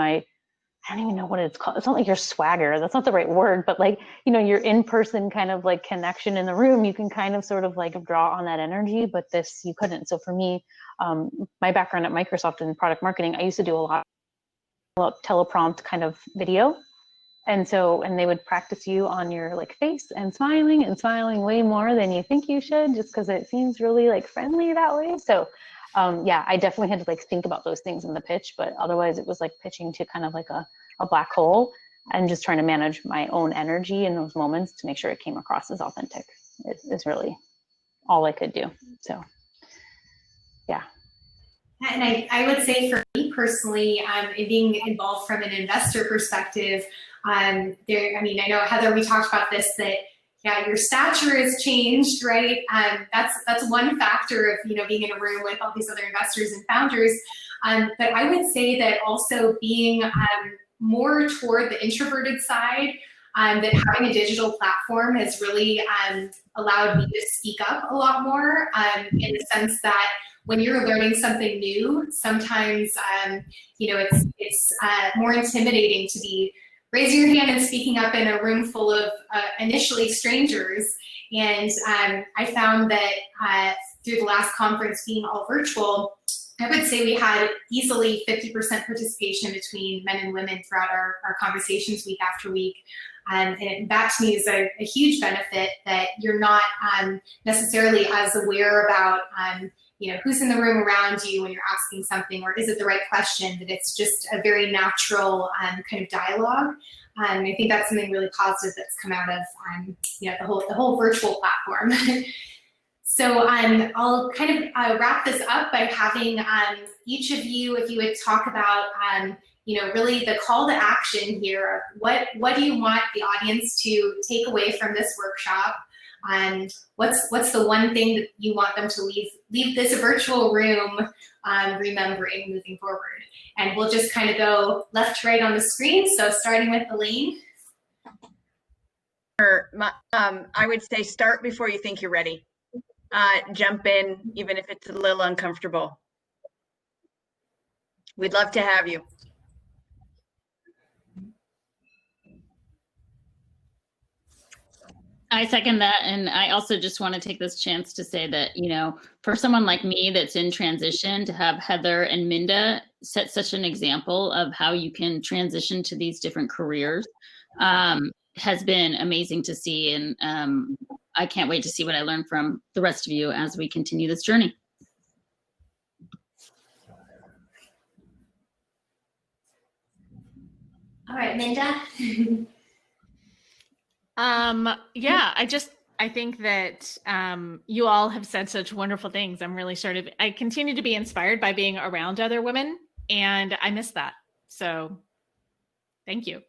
I don't even know what it's called. It's not your swagger. That's not the right word, but your in-person kind of connection in the room, you can kind of sort of draw on that energy, but this you couldn't. So for me, my background at Microsoft in product marketing, I used to do a lot of teleprompt kind of video. And they would practice you on your face and smiling way more than you think you should, just because it seems really friendly that way. So yeah, I definitely had to think about those things in the pitch, but otherwise it was pitching to kind of a black hole and just trying to manage my own energy in those moments to make sure it came across as authentic is really all I could do. So Yeah. And I would say for me personally, in being involved from an investor perspective, I know Heather, we talked about this, that yeah, your stature has changed, right? That's one factor of being in a room with all these other investors and founders. But I would say that also being more toward the introverted side, that having a digital platform has really allowed me to speak up a lot more, in the sense that when you're learning something new, sometimes it's more intimidating to be raising your hand and speaking up in a room full of initially strangers. And I found that through the last conference being all virtual, I would say we had easily 50% participation between men and women throughout our conversations week after week. And that to me is a huge benefit, that you're not necessarily as aware about who's in the room around you when you're asking something, or is it the right question, that it's just a very natural kind of dialogue. I think that's something really positive that's come out of the whole virtual platform. So I'll kind of wrap this up by having each of you, if you would talk about really the call to action here. What do you want the audience to take away from this workshop? And what's the one thing that you want them to leave this virtual room remembering moving forward? And we'll just kind of go left to right on the screen. So starting with Elaine. I would say start before you think you're ready. Jump in, even if it's a little uncomfortable. We'd love to have you. I second that. And I also just want to take this chance to say that, for someone like me that's in transition, to have Heather and Minda set such an example of how you can transition to these different careers has been amazing to see. And I can't wait to see what I learn from the rest of you as we continue this journey. All right, Minda. I think that you all have said such wonderful things. I'm really I continue to be inspired by being around other women, and I miss that. So thank you.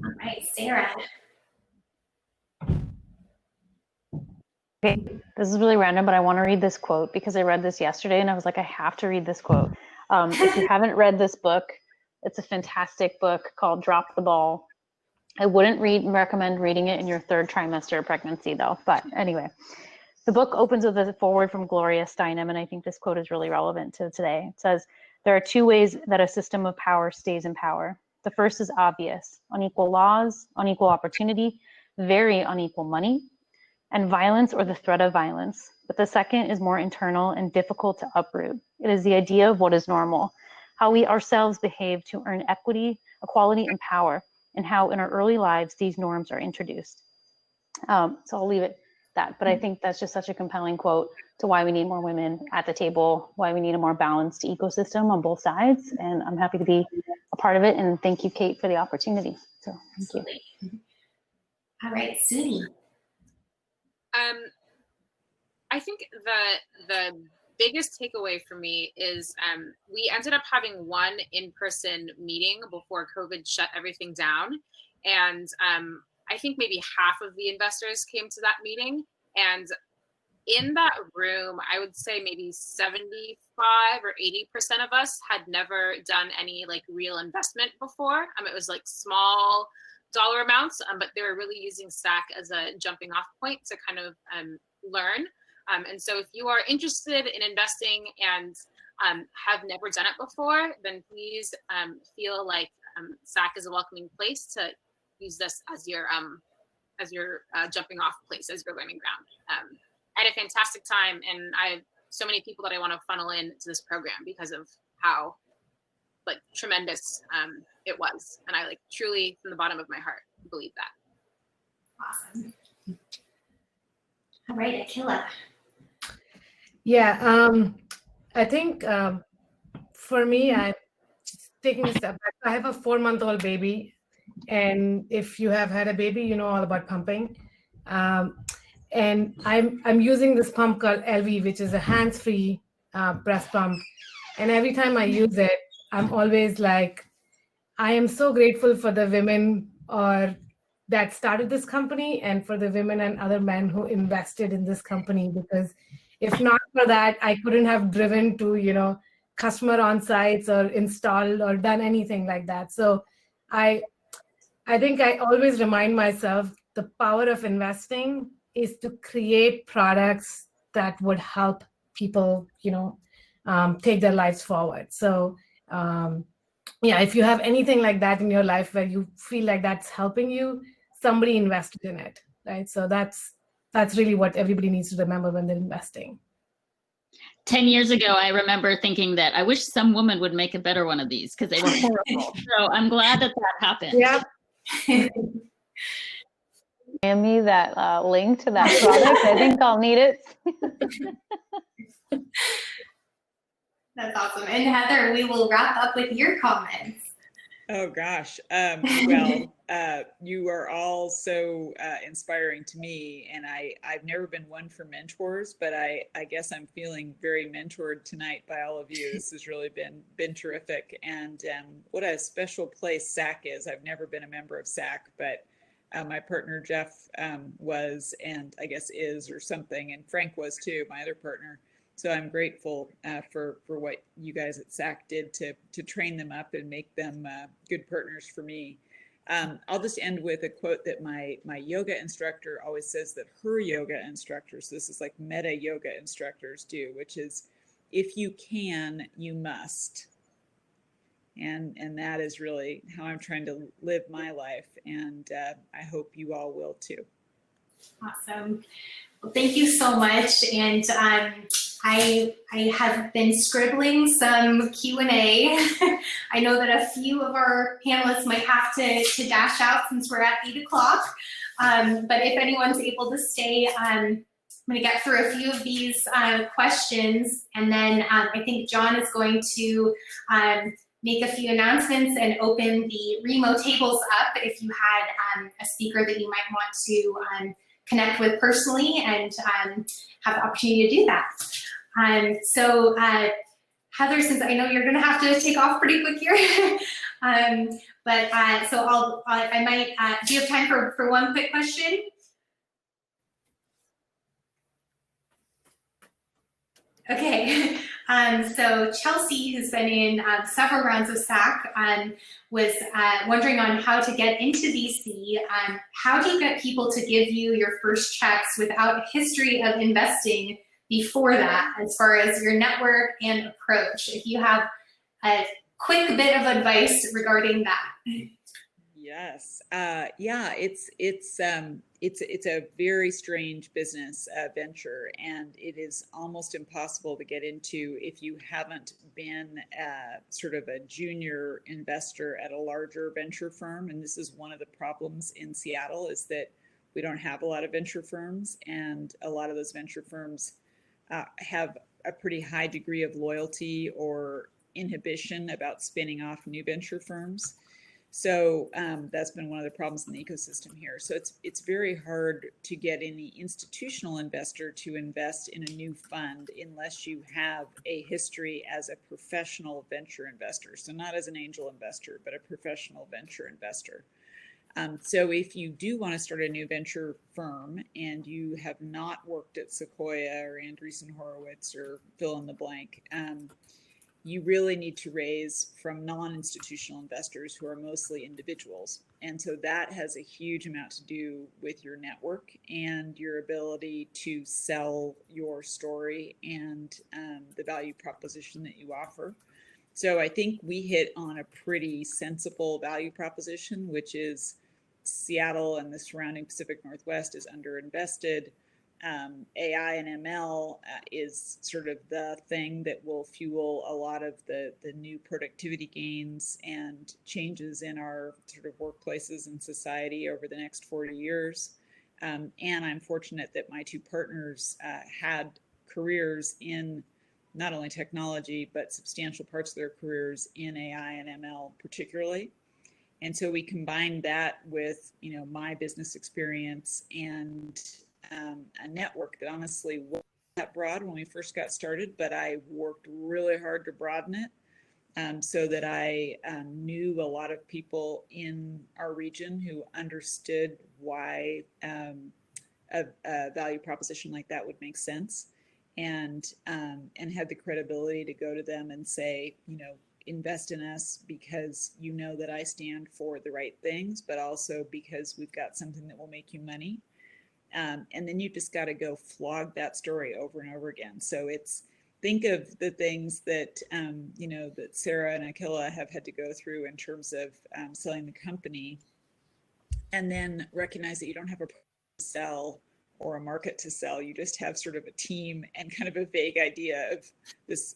All right, Sarah. Okay, this is really random, but I want to read this quote because I read this yesterday and I was like, I have to read this quote. If you haven't read this book, it's a fantastic book called Drop the Ball. I wouldn't recommend reading it in your 3rd trimester of pregnancy though. But anyway, the book opens with a foreword from Gloria Steinem, and I think this quote is really relevant to today. It says, "There are 2 ways that a system of power stays in power. The first is obvious: unequal laws, unequal opportunity, very unequal money, and violence or the threat of violence. But the second is more internal and difficult to uproot. It is the idea of what is normal, how we ourselves behave to earn equity, equality, and power, and how in our early lives these norms are introduced." So I'll leave it that. But I think that's just such a compelling quote to why we need more women at the table, why we need a more balanced ecosystem on both sides. And I'm happy to be a part of it. And thank you, Kate, for the opportunity. So thank you. All right, Suni. I think the biggest takeaway for me is we ended up having one in-person meeting before COVID shut everything down. And I think maybe half of the investors came to that meeting. And in that room, I would say maybe 75 or 80% of us had never done any like real investment before. It was like small dollar amounts, but they were really using SAC as a jumping off point to kind of learn. And so if you are interested in investing and have never done it before, then please feel like SAC is a welcoming place to use this as your jumping off place, as your learning ground. I had a fantastic time, and I have so many people that I want to funnel into this program because of how like tremendous it was. And I like truly from the bottom of my heart believe that. Awesome. All right, Akila. Yeah, I think for me, I'm taking a step back. I have a 4-month-old baby, and if you have had a baby, you know all about pumping. And I'm using this pump called LV, which is a hands-free breast pump. And every time I use it, I'm always like, I am so grateful for the women that started this company and for the women and other men who invested in this company, because if not for that, I couldn't have driven to, customer on sites or installed or done anything like that. So I think I always remind myself the power of investing is to create products that would help people, take their lives forward. So yeah, if you have anything like that in your life where you feel like that's helping you, somebody invested in it, right? So that's really what everybody needs to remember when they're investing. 10 years ago, I remember thinking that I wish some woman would make a better one of these because they were horrible. So I'm glad that happened. Yeah. Hand me that link to that product. I think I'll need it. That's awesome. And Heather, we will wrap up with your comments. Oh gosh. Well, you are all so inspiring to me, and I've never been one for mentors, but I guess I'm feeling very mentored tonight by all of you. This has really been terrific, and what a special place SAC is. I've never been a member of SAC, but my partner Jeff was, and I guess is or something, and Frank was too, my other partner. So I'm grateful for what you guys at SAC did to train them up and make them good partners for me. I'll just end with a quote that my yoga instructor always says that her yoga instructors, this is like meta yoga instructors do, which is, if you can, you must. And that is really how I'm trying to live my life. And I hope you all will too. Awesome. Well, thank you so much. And I have been scribbling some Q&A. I know that a few of our panelists might have to dash out since we're at 8 o'clock. But if anyone's able to stay, I'm going to get through a few of these questions. And then I think John is going to make a few announcements and open the Remo tables up if you had a speaker that you might want to connect with personally and have the opportunity to do that. So Heather, since I know you're going to have to take off pretty quick here, so I might, do you have time for one quick question? Okay, so Chelsea, who's been in several rounds of SAC, was wondering on how to get into VC. How do you get people to give you your first checks without a history of investing before that, as far as your network and approach? If you have a quick bit of advice regarding that. Yes, yeah, it's a very strange business venture, and it is almost impossible to get into if you haven't been sort of a junior investor at a larger venture firm. And this is one of the problems in Seattle, is that we don't have a lot of venture firms, and a lot of those venture firms have a pretty high degree of loyalty or inhibition about spinning off new venture firms. So that's been one of the problems in the ecosystem here. So it's very hard to get any institutional investor to invest in a new fund unless you have a history as a professional venture investor. So not as an angel investor, but a professional venture investor. So if you do want to start a new venture firm and you have not worked at Sequoia or Andreessen Horowitz or fill in the blank, you really need to raise from non-institutional investors who are mostly individuals. And so that has a huge amount to do with your network and your ability to sell your story and the value proposition that you offer. So I think we hit on a pretty sensible value proposition, which is Seattle and the surrounding Pacific Northwest is underinvested. AI and ML is sort of the thing that will fuel a lot of the new productivity gains and changes in our sort of workplaces and society over the next 40 years. And I'm fortunate that my two partners had careers in not only technology, but substantial parts of their careers in AI and ML particularly. And so we combined that with, my business experience and a network that honestly wasn't that broad when we first got started, but I worked really hard to broaden it. So that I knew a lot of people in our region who understood why a value proposition like that would make sense, and had the credibility to go to them and say, invest in us because that I stand for the right things, but also because we've got something that will make you money. And then you just got to go flog that story over and over again. So think of the things that, that Sarah and Akila have had to go through in terms of selling the company, and then recognize that you don't have a product to sell or a market to sell. You just have sort of a team and kind of a vague idea of this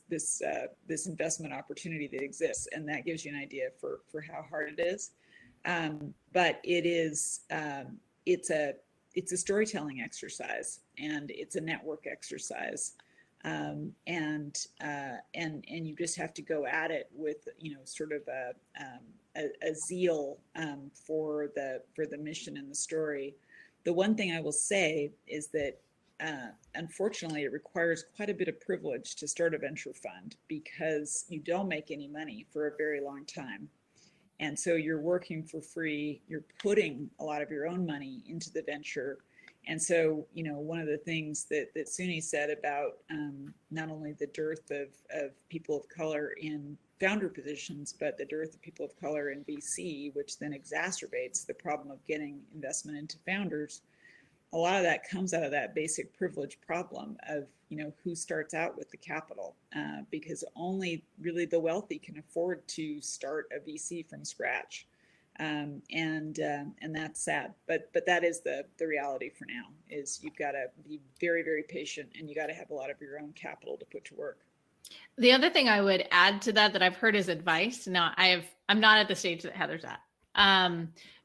investment opportunity that exists, and that gives you an idea for how hard it is. But it's a storytelling exercise, and it's a network exercise. And you just have to go at it with, sort of a zeal for the mission and the story. The one thing I will say is that unfortunately it requires quite a bit of privilege to start a venture fund, because you don't make any money for a very long time. And so you're working for free, you're putting a lot of your own money into the venture. And so, one of the things that Suni said about not only the dearth of people of color in founder positions, but the dearth of people of color in VC, which then exacerbates the problem of getting investment into founders, a lot of that comes out of that basic privilege problem of, who starts out with the capital, because only really the wealthy can afford to start a VC from scratch. And that's sad, but that is the reality for now. Is you've got to be very, very patient, and you got to have a lot of your own capital to put to work. The other thing I would add to that I've heard as advice. Now I'm not at the stage that Heather's at,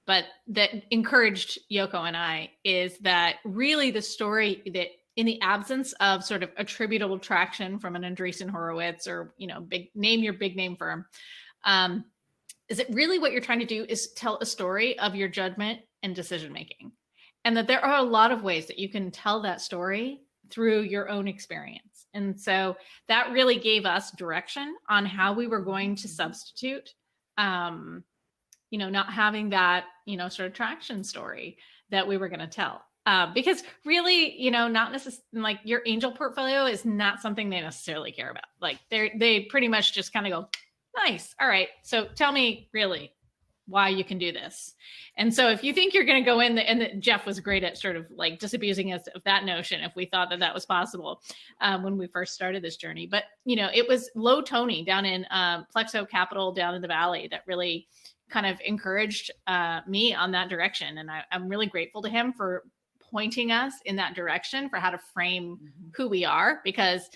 but that encouraged Yoko and I, is that really the story that, in the absence of sort of attributable traction from an Andreessen Horowitz or name your big name firm, is it really what you're trying to do is tell a story of your judgment and decision making, and that there are a lot of ways that you can tell that story through your own experience. And so that really gave us direction on how we were going to substitute, not having that, sort of traction story that we were going to tell. Because really, not necessarily, like, your angel portfolio is not something they necessarily care about. Like they pretty much just kind of go, nice. All right. So tell me really why you can do this. And so if you think you're going to go in and Jeff was great at sort of like disabusing us of that notion, if we thought that was possible when we first started this journey. But, it was Low Tony down in Plexo Capital down in the Valley that really kind of encouraged me on that direction. And I'm really grateful to him for pointing us in that direction for how to frame who we are, because,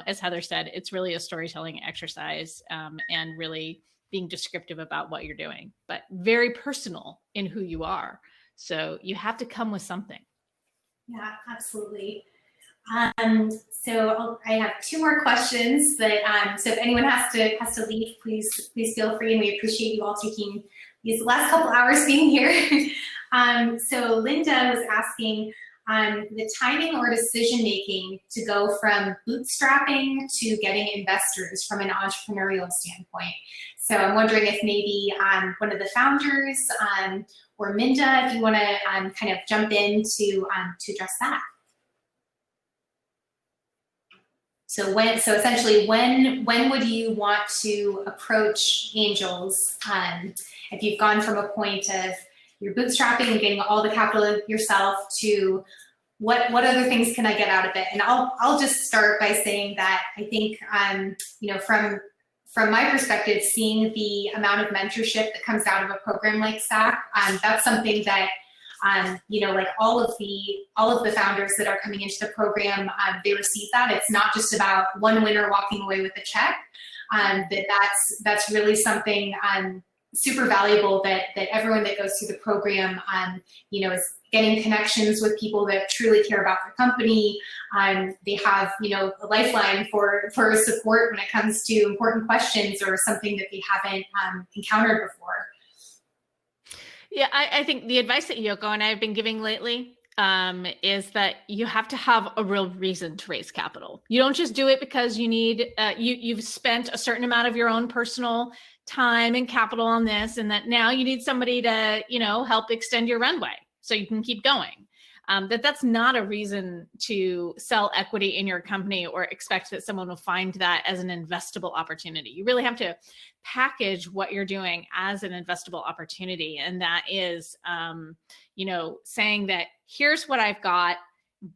as Heather said, it's really a storytelling exercise, and really being descriptive about what you're doing, but very personal in who you are. So you have to come with something. Yeah, absolutely. So I have two more questions that, so if anyone has to leave, please feel free, and we appreciate you all taking these last couple hours being here. So Linda was asking the timing or decision making to go from bootstrapping to getting investors from an entrepreneurial standpoint. So I'm wondering if maybe one of the founders or Minda, if you want to kind of jump in to address that. So essentially, when would you want to approach angels if you've gone from a point of you're bootstrapping and getting all the capital yourself to what other things can I get out of it? And I'll just start by saying that I think from my perspective, seeing the amount of mentorship that comes out of a program like SAC, that's something that like all of the founders that are coming into the program, they receive that. It's not just about one winner walking away with a check. That's really something super valuable that everyone that goes through the program, is getting connections with people that truly care about their company. They have, a lifeline for support when it comes to important questions or something that they haven't encountered before. Yeah, I think the advice that Yoko and I have been giving lately is that you have to have a real reason to raise capital. You don't just do it because you need, you've spent a certain amount of your own personal time and capital on this, and that now you need somebody to, help extend your runway so you can keep going. That's not a reason to sell equity in your company or expect that someone will find that as an investable opportunity. You really have to package what you're doing as an investable opportunity. And that is, saying that here's what I've got,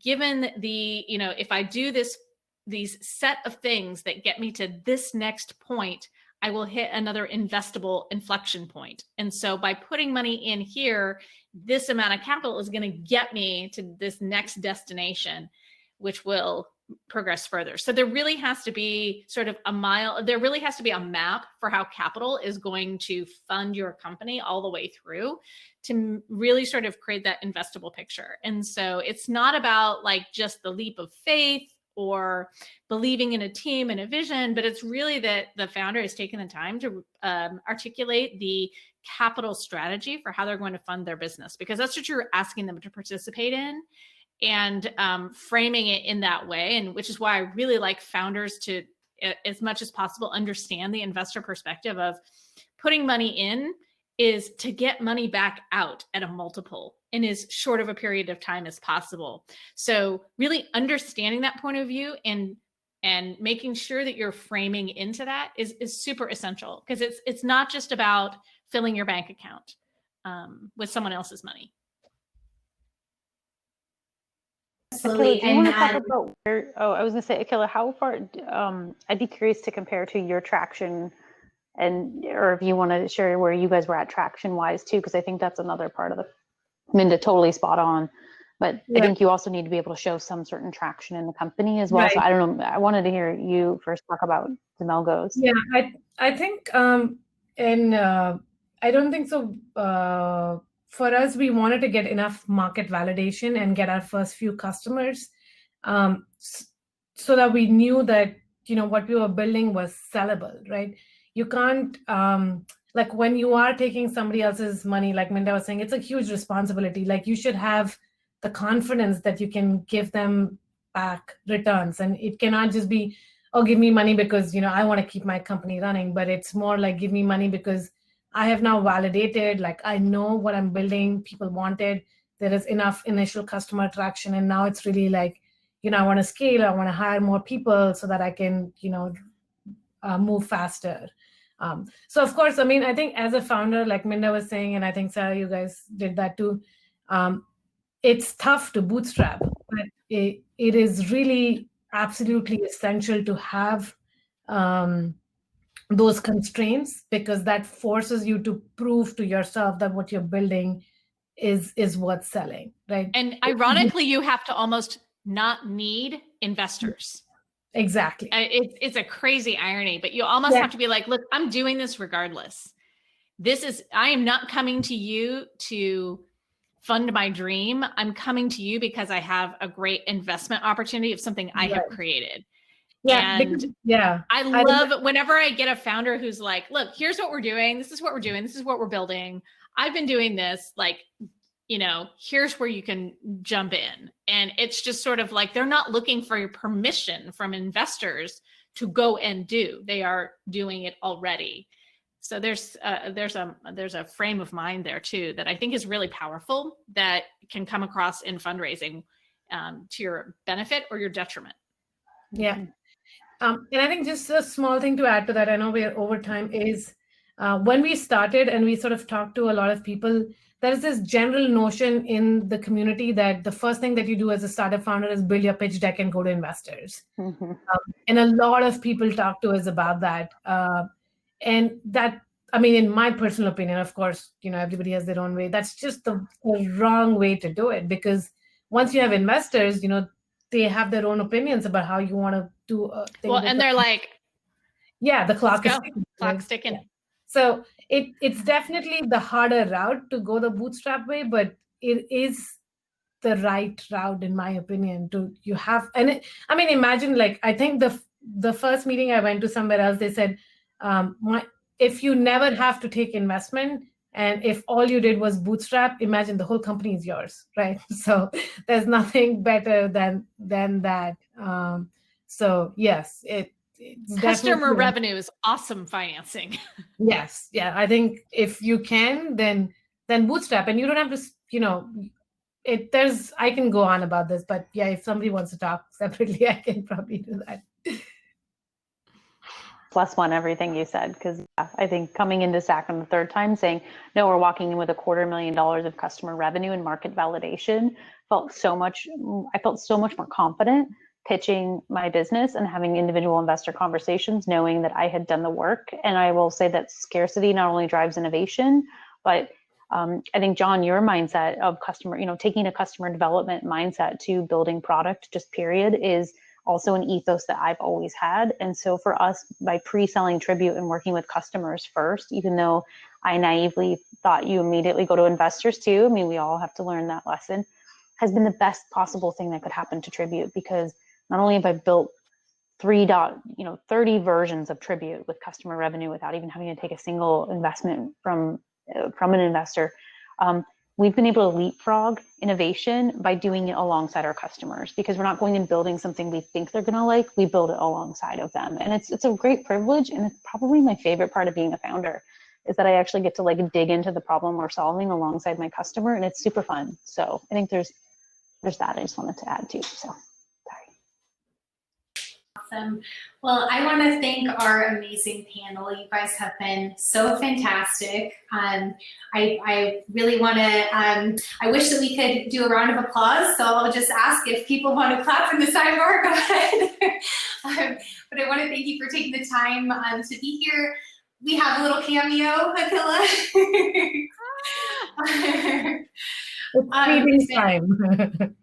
given the, if I do these set of things that get me to this next point, I will hit another investable inflection point. And so by putting money in here, this amount of capital is going to get me to this next destination, which will progress further. So there really has to be there really has to be a map for how capital is going to fund your company all the way through to really sort of create that investable picture. And so it's not about like just the leap of faith or believing in a team and a vision, but it's really that the founder has taken the time to articulate the capital strategy for how they're going to fund their business, because that's what you're asking them to participate in, and framing it in that way. And which is why I really like founders to, as much as possible, understand the investor perspective of putting money in is to get money back out at a multiple in as short of a period of time as possible. So really understanding that point of view and making sure that you're framing into that is super essential, because it's not just about filling your bank account with someone else's money. Absolutely. Do you want to talk about where, I was going to say, Akila, how far, I'd be curious to compare to your traction, or if you want to share where you guys were at traction wise too, because I think that's another part of the, Minda, totally spot on. But yeah. I think you also need to be able to show some certain traction in the company as well. Right. So I don't know, I wanted to hear you first talk about the Melgos. Yeah, I think, I don't think so. For us, we wanted to get enough market validation and get our first few customers so that we knew that, what we were building was sellable, right? You can't, like when you are taking somebody else's money, like Minda was saying, it's a huge responsibility. Like you should have the confidence that you can give them back returns. And it cannot just be, oh, give me money because, I want to keep my company running, but it's more like give me money because I have now validated, like I know what I'm building, people want it, there is enough initial customer traction, and now it's really like, I want to scale, I want to hire more people so that I can, move faster. So of course, I think as a founder, like Minda was saying, and I think Sarah, you guys did that too, it's tough to bootstrap, but it is really absolutely essential to have those constraints, because that forces you to prove to yourself that what you're building is worth selling, right? And ironically, you have to almost not need investors. Exactly. It's a crazy irony, but you almost have to be like, look, I'm doing this regardless. I am not coming to you to fund my dream. I'm coming to you because I have a great investment opportunity of something I have created. Yeah. And I love whenever I get a founder who's like, look, here's what we're doing. This is what we're doing. This is what we're building. I've been doing this, like, here's where you can jump in. And it's just sort of like, they're not looking for your permission from investors to go and do. They are doing it already. So there's a frame of mind there too, that I think is really powerful, that can come across in fundraising to your benefit or your detriment. Yeah. And I think just a small thing to add to that, I know we're over time, is when we started and we sort of talked to a lot of people, there is this general notion in the community that the first thing that you do as a startup founder is build your pitch deck and go to investors. Mm-hmm. And a lot of people talk to us about that. And that, in my personal opinion, of course, everybody has their own way. That's just the wrong way to do it, because once you have investors, they have their own opinions about how you want to do things. Well, and they're like, the clock is ticking. Clock's ticking. Yeah. So it's definitely the harder route to go the bootstrap way, but it is the right route, in my opinion. Imagine, like, I think the first meeting I went to somewhere else, they said, if you never have to take investment And if all you did was bootstrap, imagine the whole company is yours, right? So there's nothing better than that. So yes, it's Customer definitely revenue is awesome financing. yes, yeah. I think if you can, then bootstrap, and you don't have to, I can go on about this, but yeah, if somebody wants to talk separately, I can probably do that. +1 everything you said, because I think coming into SAC on the third time saying, no, we're walking in with $250,000 of customer revenue and market validation, I felt so much more confident pitching my business and having individual investor conversations, knowing that I had done the work. And I will say that scarcity not only drives innovation, but I think, John, your mindset of taking a customer development mindset to building product, just period, is also an ethos that I've always had. And so for us, by pre-selling Tribute and working with customers first, even though I naively thought you immediately go to investors too, I mean, we all have to learn that lesson, has been the best possible thing that could happen to Tribute, because not only have I built 30 versions of Tribute with customer revenue without even having to take a single investment from an investor, we've been able to leapfrog innovation by doing it alongside our customers, because we're not going and building something we think they're going to like. We build it alongside of them. And it's a great privilege. And it's probably my favorite part of being a founder, is that I actually get to dig into the problem we're solving alongside my customer. And it's super fun. So I think there's that I just wanted to add too. So sorry. Awesome. Well, I want to thank our amazing panel. You guys have been so fantastic. I really want to, I wish that we could do a round of applause, so I'll just ask if people want to clap in the sidebar, go ahead. But I want to thank you for taking the time to be here. We have a little cameo, Akila. It's time.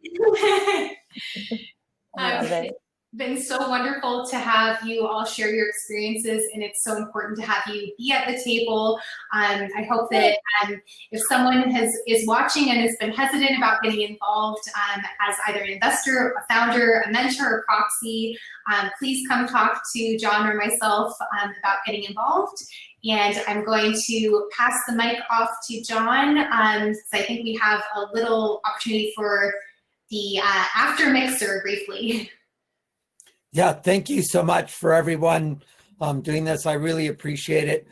I love it. Been so wonderful to have you all share your experiences, and it's so important to have you be at the table. I hope that if someone is watching and has been hesitant about getting involved as either an investor, a founder, a mentor, or proxy, please come talk to John or myself about getting involved. And I'm going to pass the mic off to John, because I think we have a little opportunity for the after mixer briefly. Yeah, thank you so much for everyone doing this. I really appreciate it.